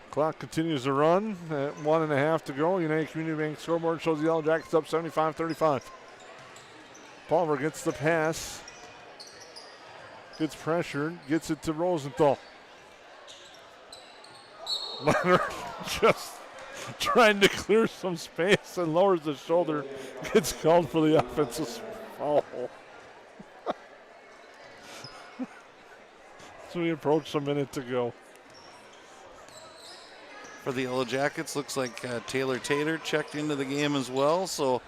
Clock continues to run at 1.5 to go. United Community Bank scoreboard shows the Yellow Jackets up 75-35. Palmer gets the pass. Gets pressured. Gets it to Rosenthal. Leonard just trying to clear some space and lowers the shoulder. Gets called for the offensive foul. So we approach a minute to go. For the Yellow Jackets, looks like Taylor Tater checked into the game as well. So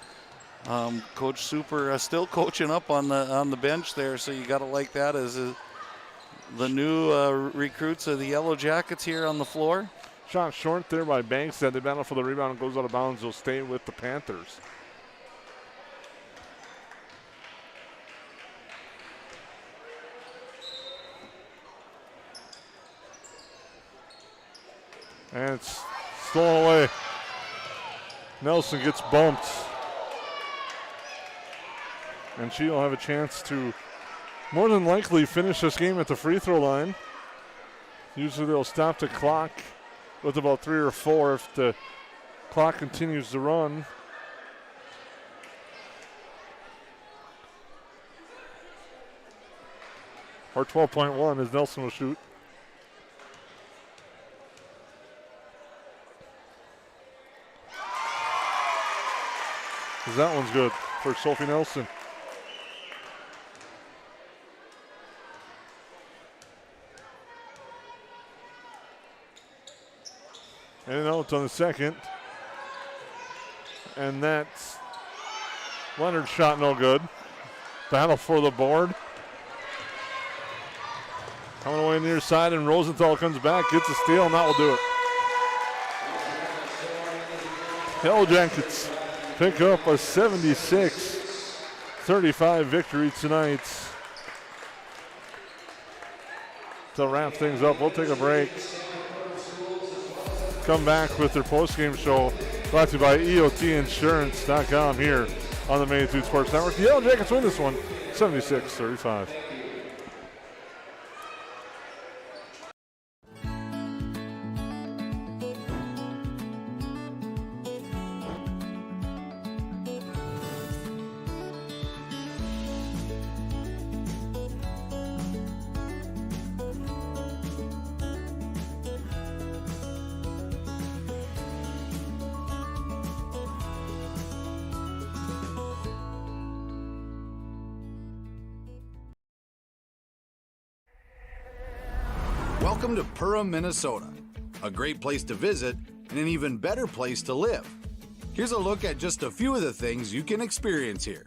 Coach Super still coaching up on the bench there. So you got to like that as the new recruits of the Yellow Jackets here on the floor. Shot short there by Banks. They battle for the rebound and goes out of bounds. They'll stay with the Panthers. And it's stolen away. Nelson gets bumped. And she'll have a chance to more than likely finish this game at the free throw line. Usually they'll stop the clock with about 3 or 4 if the clock continues to run. Or 12.1 as Nelson will shoot. That one's good for Sophie Nelson. And out on the second. And that's Leonard's shot no good. Battle for the board. Coming away near side, and Rosenthal comes back, gets a steal, and that will do it. Yellow Jackets pick up a 76-35 victory tonight. To wrap things up, we'll take a break. Come back with their post-game show brought to you by EOTinsurance.com here on the Magnitude Sports Network. The Yellow Jackets win this one, 76-35. Welcome to Perham, Minnesota. A great place to visit and an even better place to live. Here's a look at just a few of the things you can experience here.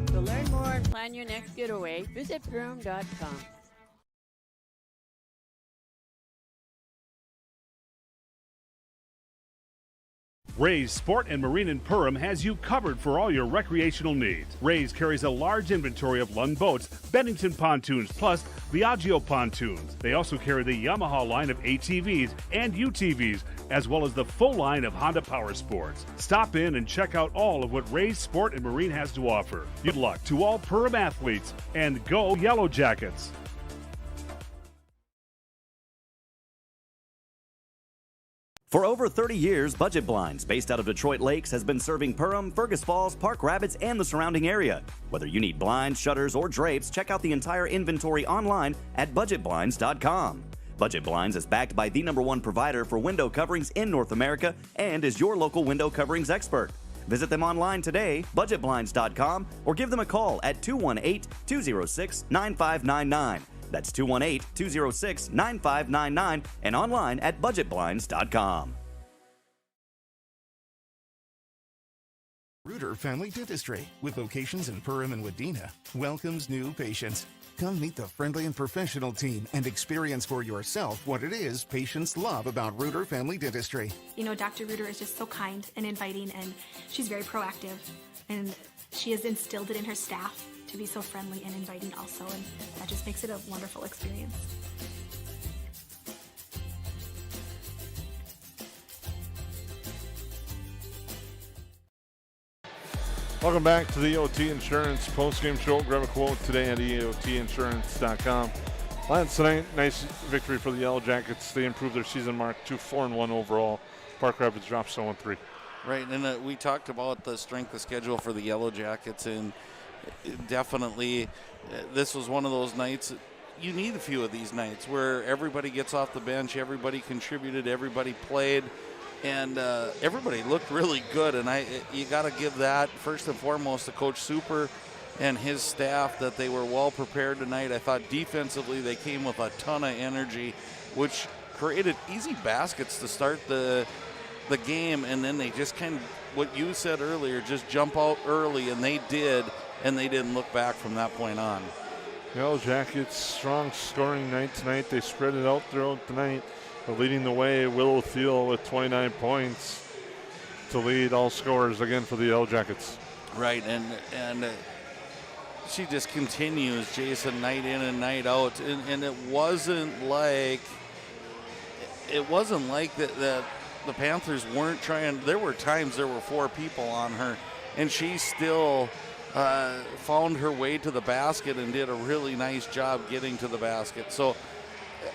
To learn more and plan your next getaway, visit Perham.com. Ray's Sport and Marine in Perham has you covered for all your recreational needs. Ray's carries a large inventory of Lund boats, Bennington pontoons, plus Viaggio pontoons. They also carry the Yamaha line of ATVs and UTVs, as well as the full line of Honda Power Sports. Stop in and check out all of what Ray's Sport and Marine has to offer. Good luck to all Perham athletes, and go Yellow Jackets! For over 30 years, Budget Blinds, based out of Detroit Lakes, has been serving Perham, Fergus Falls, Park Rapids, and the surrounding area. Whether you need blinds, shutters, or drapes, check out the entire inventory online at budgetblinds.com. Budget Blinds is backed by the #1 provider for window coverings in North America and is your local window coverings expert. Visit them online today, budgetblinds.com, or give them a call at 218-206-9599. That's 218-206-9599 and online at budgetblinds.com. Reuter Family Dentistry, with locations in Perham and Wadena, welcomes new patients. Come meet the friendly and professional team and experience for yourself what it is patients love about Reuter Family Dentistry. You know, Dr. Reuter is just so kind and inviting, and she's very proactive, and she has instilled it in her staff to be so friendly and inviting also, and that just makes it a wonderful experience. Welcome back to the EOT Insurance postgame show. Grab a quote today at EOTinsurance.com. Last tonight, nice victory for the Yellow Jackets. They improved their season mark to 4-1 overall. Park Rapids drops 0-3. Right, and we talked about the strength of schedule for the Yellow Jackets, and definitely this was one of those nights. You need a few of these nights where everybody gets off the bench, everybody contributed, everybody played, and everybody looked really good. And you got to give that first and foremost to Coach Super and his staff, that they were well prepared tonight. I thought defensively they came with a ton of energy, which created easy baskets to start the game, and then they just kind of, what you said earlier, just jump out early, and they did, and they didn't look back from that point on. Yellow Jackets, strong scoring night tonight. They spread it out throughout the night. But leading the way, Willow Thiel with 29 points to lead all scorers again for the Yellow Jackets. Right, and she just continues, Jason, night in and night out, and it wasn't like that the Panthers weren't trying. There were times there were 4 people on her, and she still found her way to the basket and did a really nice job getting to the basket. So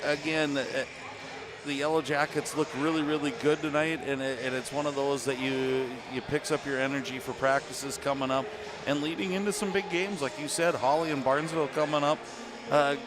again, the Yellow Jackets look really, really good tonight, and it's one of those that you picks up your energy for practices coming up and leading into some big games. Like you said, Holly and Barnesville coming up,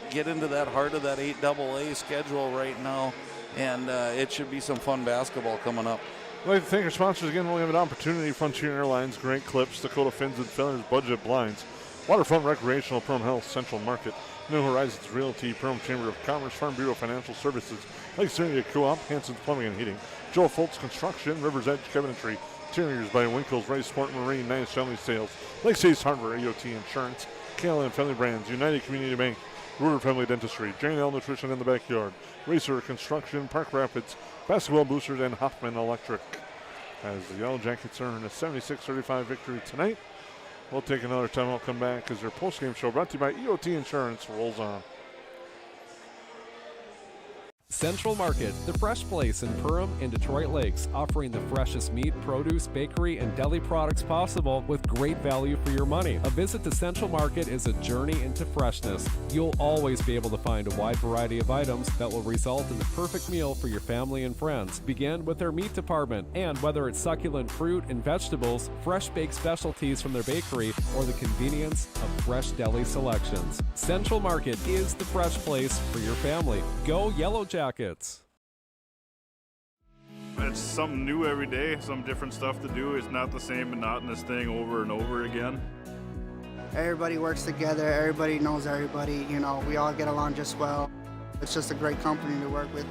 get into that heart of that 8AA schedule right now, and it should be some fun basketball coming up. I'd like to thank our sponsors again. When we have an opportunity, Frontier Airlines, Great Clips, Dakota Fins and Fillers, Budget Blinds, Waterfront Recreational, Perham Health, Central Market, New Horizons Realty, Perham Chamber of Commerce, Farm Bureau Financial Services, Lakes Area Co-op, Hanson's Plumbing and Heating, Joel Foltz Construction, River's Edge Cabinetry, Interiors by Winkles, Ray Sport and Marine, Nice Family Sales, Lakes Ace Hardware, EOT Insurance, KLM Family Brands, United Community Bank, Reuter Family Dentistry, J&L Nutrition in the Backyard, Racer Construction, Park Rapids, Basketball Boosters, and Hoffman Electric. As the Yellow Jackets earn a 76-35 victory tonight. We'll take another time. I'll come back as their postgame show brought to you by EOT Insurance rolls on. Central Market, the fresh place in Perham and Detroit Lakes, offering the freshest meat, produce, bakery, and deli products possible with great value for your money. A visit to Central Market is a journey into freshness. You'll always be able to find a wide variety of items that will result in the perfect meal for your family and friends. Begin with their meat department, and whether it's succulent fruit and vegetables, fresh baked specialties from their bakery, or the convenience of fresh deli selections, Central Market is the fresh place for your family. Go Yellow Jackets. It's something new every day, some different stuff to do. It's not the same monotonous thing over and over again. Everybody works together, everybody knows everybody, you know, we all get along just well. It's just a great company to work with.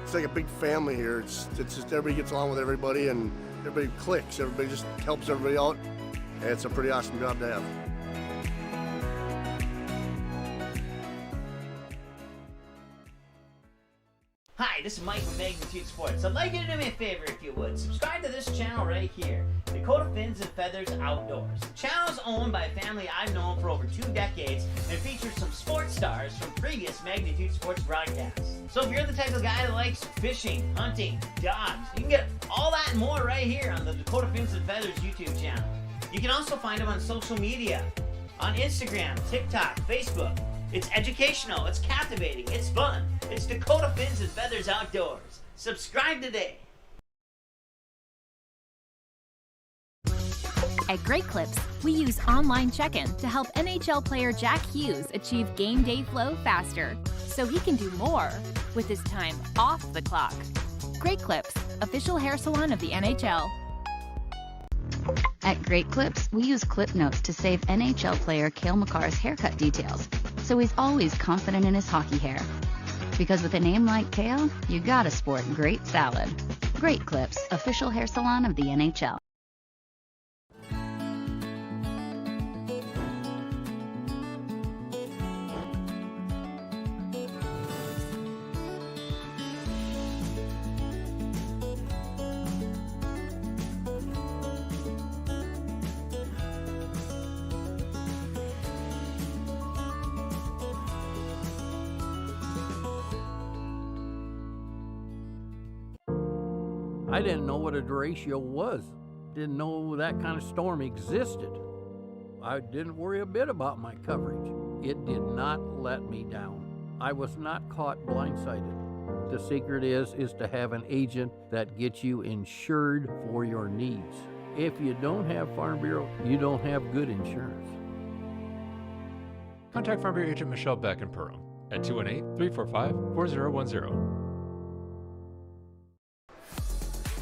It's like a big family here. It's just everybody gets along with everybody and everybody clicks. Everybody just helps everybody out. And it's a pretty awesome job to have. Hi, this is Mike from Magnitude Sports. I'd like you to do me a favor if you would. Subscribe to this channel right here, Dakota Fins and Feathers Outdoors. The channel is owned by a family I've known for over 2 decades and features some sports stars from previous Magnitude Sports broadcasts. So if you're the type of guy that likes fishing, hunting, dogs, you can get all that and more right here on the Dakota Fins and Feathers YouTube channel. You can also find them on social media, on Instagram, TikTok, Facebook. It's educational, it's captivating, it's fun. It's Dakota Fins and Feathers Outdoors. Subscribe today. At Great Clips, we use online check-in to help NHL player Jack Hughes achieve game day flow faster, so he can do more with his time off the clock. Great Clips, official hair salon of the NHL. At Great Clips, we use clip notes to save NHL player Cale Makar's haircut details, so he's always confident in his hockey hair. Because with a name like Cale, you gotta sport great salad. Great Clips, official hair salon of the NHL. I didn't know what a derecho was. Didn't know that kind of storm existed. I didn't worry a bit about my coverage. It did not let me down. I was not caught blindsided. The secret is to have an agent that gets you insured for your needs. If you don't have Farm Bureau, you don't have good insurance. Contact Farm Bureau agent Michelle Beck in Perham at 218-345-4010.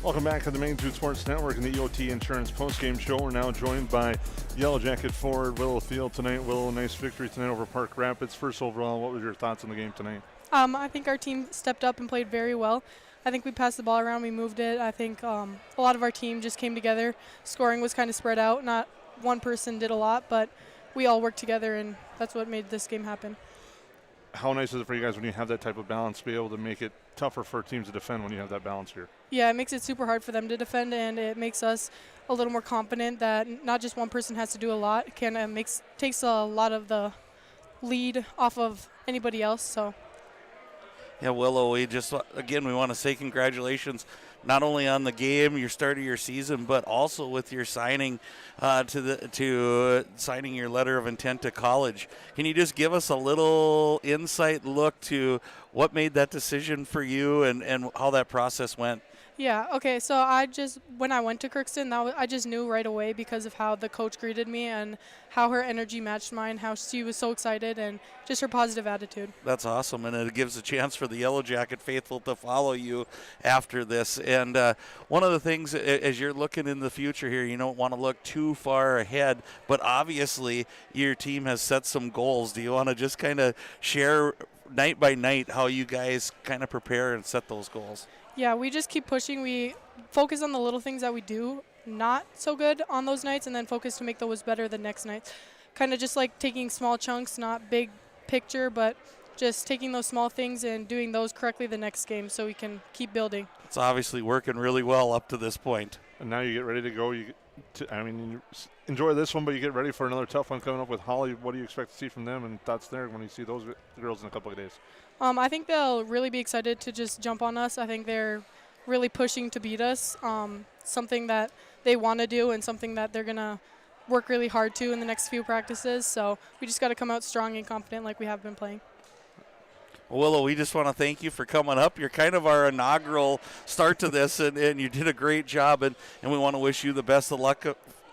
Welcome back to the Magnitude Sports Network and the EOT Insurance Postgame Show. We're now joined by Yellow Jacket forward Willow Field tonight. Willow, nice victory tonight over Park Rapids. First overall, what was your thoughts on the game tonight? I think our team stepped up and played very well. I think we passed the ball around, we moved it. I think a lot of our team just came together. Scoring was kind of spread out. Not one person did a lot, but we all worked together, and that's what made this game happen. How nice is it for you guys when you have that type of balance, to be able to make it tougher for teams to defend when you have that balance here? Yeah, it makes it super hard for them to defend, and it makes us a little more confident that not just one person has to do a lot. It kind of takes a lot of the lead off of anybody else. So. Yeah, Willow, we want to say congratulations not only on the game, your start of your season, but also with your signing to signing your letter of intent to college. Can you just give us a little insight look to what made that decision for you and how that process went? Yeah, okay, so when I went to Crookston, I just knew right away because of how the coach greeted me and how her energy matched mine, how she was so excited, and just her positive attitude. That's awesome, and it gives a chance for the Yellow Jacket faithful to follow you after this. And one of the things, as you're looking in the future here, you don't want to look too far ahead, but obviously your team has set some goals. Do you want to just kind of share night by night how you guys kind of prepare and set those goals? Yeah, we just keep pushing. We focus on the little things that we do not so good on those nights, and then focus to make those better the next night. Kind of just like taking small chunks, not big picture, but just taking those small things and doing those correctly the next game so we can keep building. It's obviously working really well up to this point. And now you get ready to go. You enjoy this one, but you get ready for another tough one coming up with Holly. What do you expect to see from them, and thoughts there when you see those girls in a couple of days? I think they'll really be excited to just jump on us. I think they're really pushing to beat us, something that they want to do and something that they're going to work really hard to in the next few practices. So we just got to come out strong and confident like we have been playing. Willow, we just want to thank you for coming up. You're kind of our inaugural start to this, and you did a great job, and we want to wish you the best of luck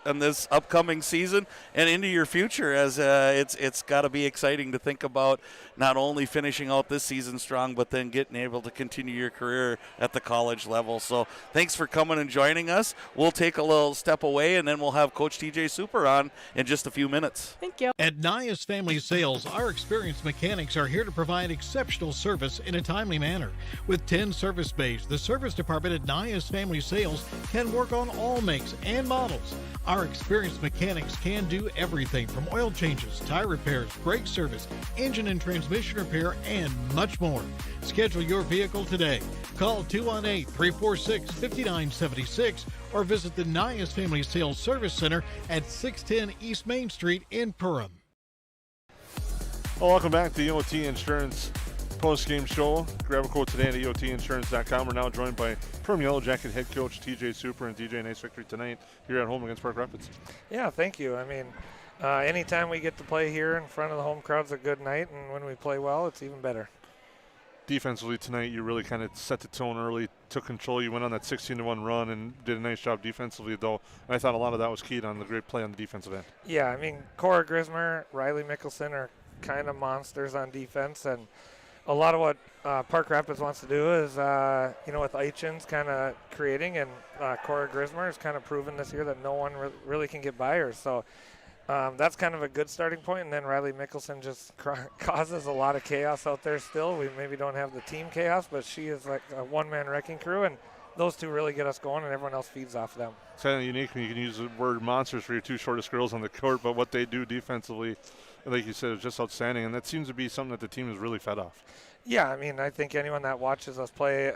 this upcoming season and into your future, as it's got to be exciting to think about not only finishing out this season strong, but then getting able to continue your career at the college level. So thanks for coming and joining us. We'll take a little step away, and then we'll have Coach TJ Super on in just a few minutes. Thank you. At Nias Family Sales, our experienced mechanics are here to provide exceptional service in a timely manner. With 10 service bays, the service department at Nias Family Sales can work on all makes and models. Our experienced mechanics can do everything from oil changes, tire repairs, brake service, engine and transmission repair, and much more. Schedule your vehicle today. Call 218-346-5976 or visit the Nias Family Sales Service Center at 610 East Main Street in Perham. Well, welcome back to the EOT Insurance post-game show. Grab a quote today at EOTinsurance.com. We're now joined by Perham Yellow Jacket head coach TJ Super and DJ. Nice victory tonight here at home against Park Rapids. Yeah, thank you. I mean, anytime we get to play here in front of the home crowd's a good night, and when we play well, it's even better. Defensively tonight, you really kind of set the tone early, took control. You went on that 16-1 run and did a nice job defensively, though. And I thought a lot of that was keyed on the great play on the defensive end. Yeah, I mean, Cora Grismer, Riley Mickelson are kind of monsters on defense, and a lot of what Park Rapids wants to do is, with Eichens kind of creating, and Cora Grismer has kind of proven this year that no one really can get by her. So that's kind of a good starting point. And then Riley Mickelson just causes a lot of chaos out there still. We maybe don't have the team chaos, but she is like a one-man wrecking crew, and those two really get us going, and everyone else feeds off them. It's kind of unique when you can use the word monsters for your two shortest girls on the court, but what they do defensively, like you said, is just outstanding, and that seems to be something that the team is really fed off. Yeah, I mean, I think anyone that watches us play,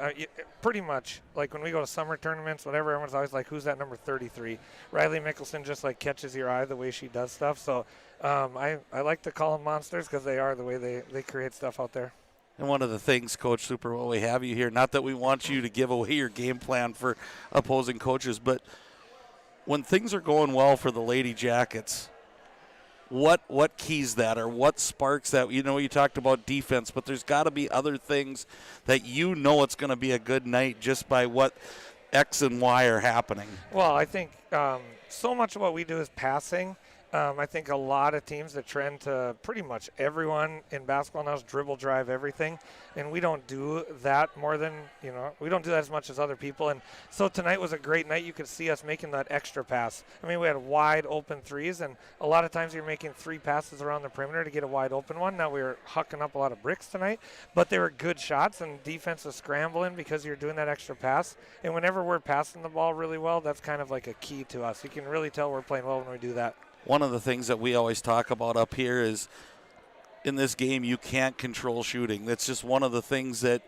pretty much, like when we go to summer tournaments, whatever, everyone's always like, who's that number 33? Riley Mickelson just like catches your eye the way she does stuff. So I like to call them monsters because they are the way they create stuff out there. And one of the things, Coach Super, while we have you here, not that we want you to give away your game plan for opposing coaches, but when things are going well for the Lady Jackets, what keys that, or what sparks that? You talked about defense, but there's got to be other things that it's going to be a good night just by what X and Y are happening. Well, I think so much of what we do is passing. I think a lot of teams that trend to pretty much everyone in basketball now is dribble, drive, everything. And we don't do that more than, we don't do that as much as other people. And so tonight was a great night. You could see us making that extra pass. I mean, we had wide open threes, and a lot of times you're making 3 passes around the perimeter to get a wide open one. Now we were hucking up a lot of bricks tonight, but they were good shots, and defense was scrambling because you're doing that extra pass. And whenever we're passing the ball really well, that's kind of like a key to us. You can really tell we're playing well when we do that. One of the things that we always talk about up here is in this game you can't control shooting. That's just one of the things that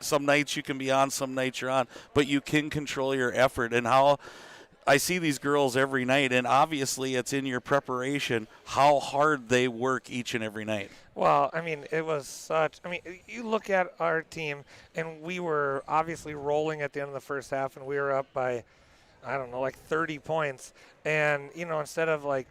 some nights you can be on, some nights you're on, but you can control your effort. And how I see these girls every night, and obviously it's in your preparation, how hard they work each and every night. Well, I mean, you look at our team, and we were obviously rolling at the end of the first half, and we were up by, I don't know, like 30 points. And, instead of like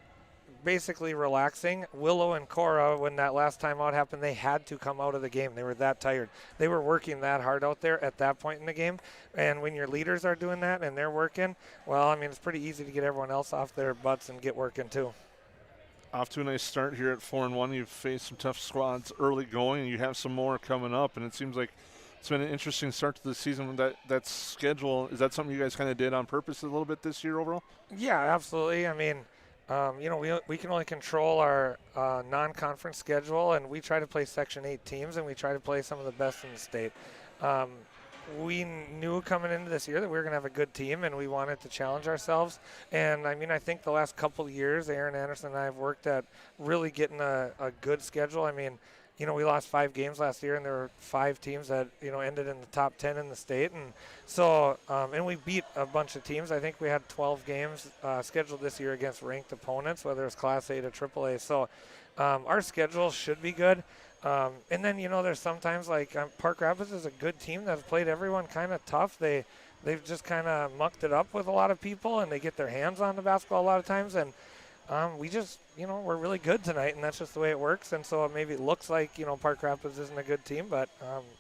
basically relaxing, Willow and Cora, when that last timeout happened, they had to come out of the game. They were that tired. They were working that hard out there at that point in the game. And when your leaders are doing that and they're working, well, I mean, it's pretty easy to get everyone else off their butts and get working too. Off to a nice start here at 4-1. You've faced some tough squads early going, and you have some more coming up, and it seems like it's been an interesting start to the season. That schedule, is that something you guys kind of did on purpose a little bit this year overall? Yeah, absolutely. I mean, we can only control our non-conference schedule, and we try to play Section 8 teams, and we try to play some of the best in the state. We knew coming into this year that we were going to have a good team, and we wanted to challenge ourselves. And, I mean, I think the last couple of years, Aaron Anderson and I have worked at really getting a good schedule. I mean, we lost 5 games last year, and there were 5 teams that, ended in the top 10 in the state. And so, and we beat a bunch of teams. I think we had 12 games scheduled this year against ranked opponents, whether it's Class A to AAA. So our schedule should be good. And then, there's sometimes like Park Rapids is a good team that's played everyone kind of tough. They've just kind of mucked it up with a lot of people, and they get their hands on the basketball a lot of times. And we just, we're really good tonight, and that's just the way it works. And so maybe it looks like, Park Rapids isn't a good team, but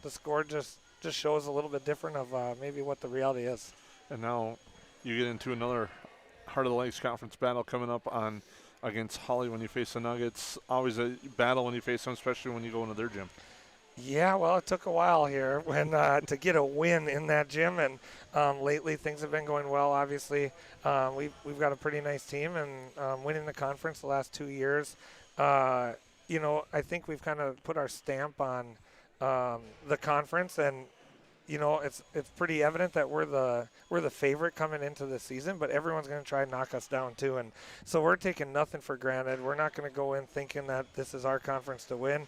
the score just shows a little bit different of maybe what the reality is. And now you get into another Heart of the Lakes Conference battle coming up against Holly when you face the Nuggets. Always a battle when you face them, especially when you go into their gym. Yeah, well, it took a while here to get a win in that gym, and lately things have been going well. Obviously, we've got a pretty nice team, and winning the conference the last 2 years. I think we've kind of put our stamp on the conference, and it's pretty evident that we're the favorite coming into the season, but everyone's going to try and knock us down too. And so we're taking nothing for granted. We're not going to go in thinking that this is our conference to win.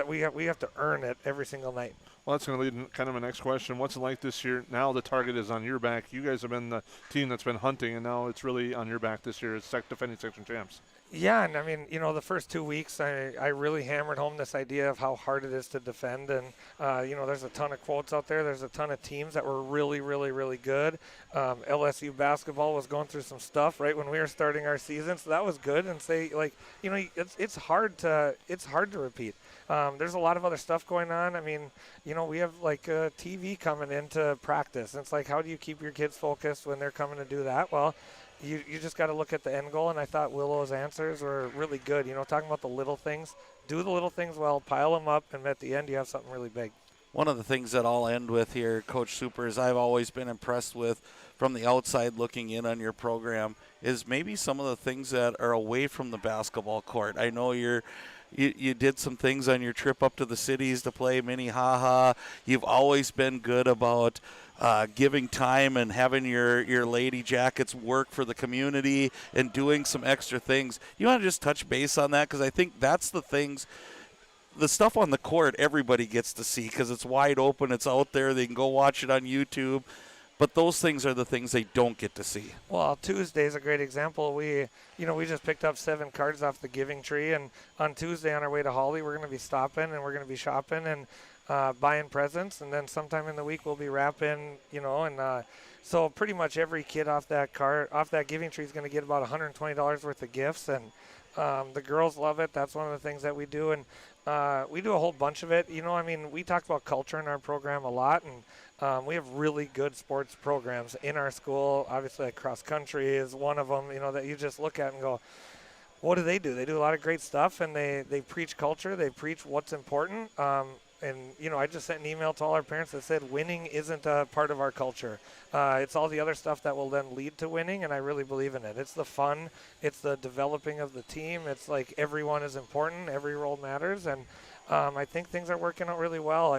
We have to earn it every single night. Well, that's going to lead in kind of my next question. What's it like this year? Now the target is on your back. You guys have been the team that's been hunting, and now it's really on your back this year as defending section champs. Yeah, and I mean, the first 2 weeks, I really hammered home this idea of how hard it is to defend. And, there's a ton of quotes out there. There's a ton of teams that were really, really, really good. LSU basketball was going through some stuff right when we were starting our season, so that was good. And it's hard to repeat. There's a lot of other stuff going on. I mean, we have TV coming into practice. And it's like, how do you keep your kids focused when they're coming to do that? Well, you just got to look at the end goal, and I thought Willow's answers were really good. Talking about the little things, do the little things well, pile them up, and at the end you have something really big. One of the things that I'll end with here, Coach Super, is I've always been impressed with from the outside looking in on your program is maybe some of the things that are away from the basketball court. I know you did some things on your trip up to the cities to play Minnehaha. You've always been good about giving time and having your Lady Jackets work for the community and doing some extra things. You want to just touch base on that? Because I think that's the things, the stuff on the court everybody gets to see because it's wide open. It's out there. They can go watch it on YouTube. But those things are the things they don't get to see. Well, Tuesday is a great example. We just picked up 7 cards off the Giving Tree, and on Tuesday on our way to Holly, we're going to be stopping and we're going to be shopping and buying presents, and then sometime in the week we'll be wrapping, so pretty much every kid off that Giving Tree is going to get about $120 worth of gifts, and the girls love it. That's one of the things that we do, and we do a whole bunch of it. We talked about culture in our program a lot, and we have really good sports programs in our school. Obviously, cross country is one of them, that you just look at and go, what do? They do a lot of great stuff, and they preach culture. They preach what's important. I just sent an email to all our parents that said winning isn't a part of our culture. It's all the other stuff that will then lead to winning, and I really believe in it. It's the fun. It's the developing of the team. It's like everyone is important. Every role matters, and I think things are working out really well.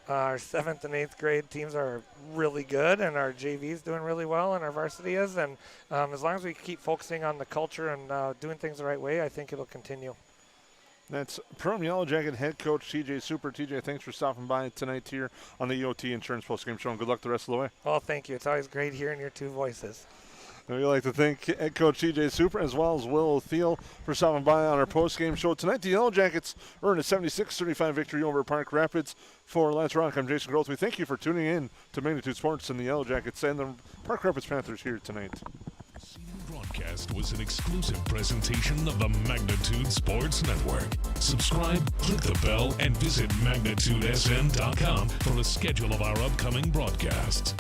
Our 7th and 8th grade teams are really good, and our JV is doing really well, and our varsity is. And as long as we keep focusing on the culture and doing things the right way, I think it'll continue. That's Perham Yellow Jacket head coach TJ Super. TJ, thanks for stopping by tonight here on the EOT Insurance Postgame Show, and good luck the rest of the way. Well, thank you. It's always great hearing your two voices. And we'd like to thank head coach TJ Super as well as Will Thiel for stopping by on our postgame show tonight. The Yellow Jackets earned a 76-35 victory over Park Rapids. For Let's Rock, I'm Jason Groth. We thank you for tuning in to Magnitude Sports and the Yellow Jackets and the Park Rapids Panthers here tonight. Broadcast was an exclusive presentation of the Magnitude Sports Network. Subscribe, click the bell, and visit magnitudesn.com for a schedule of our upcoming broadcasts.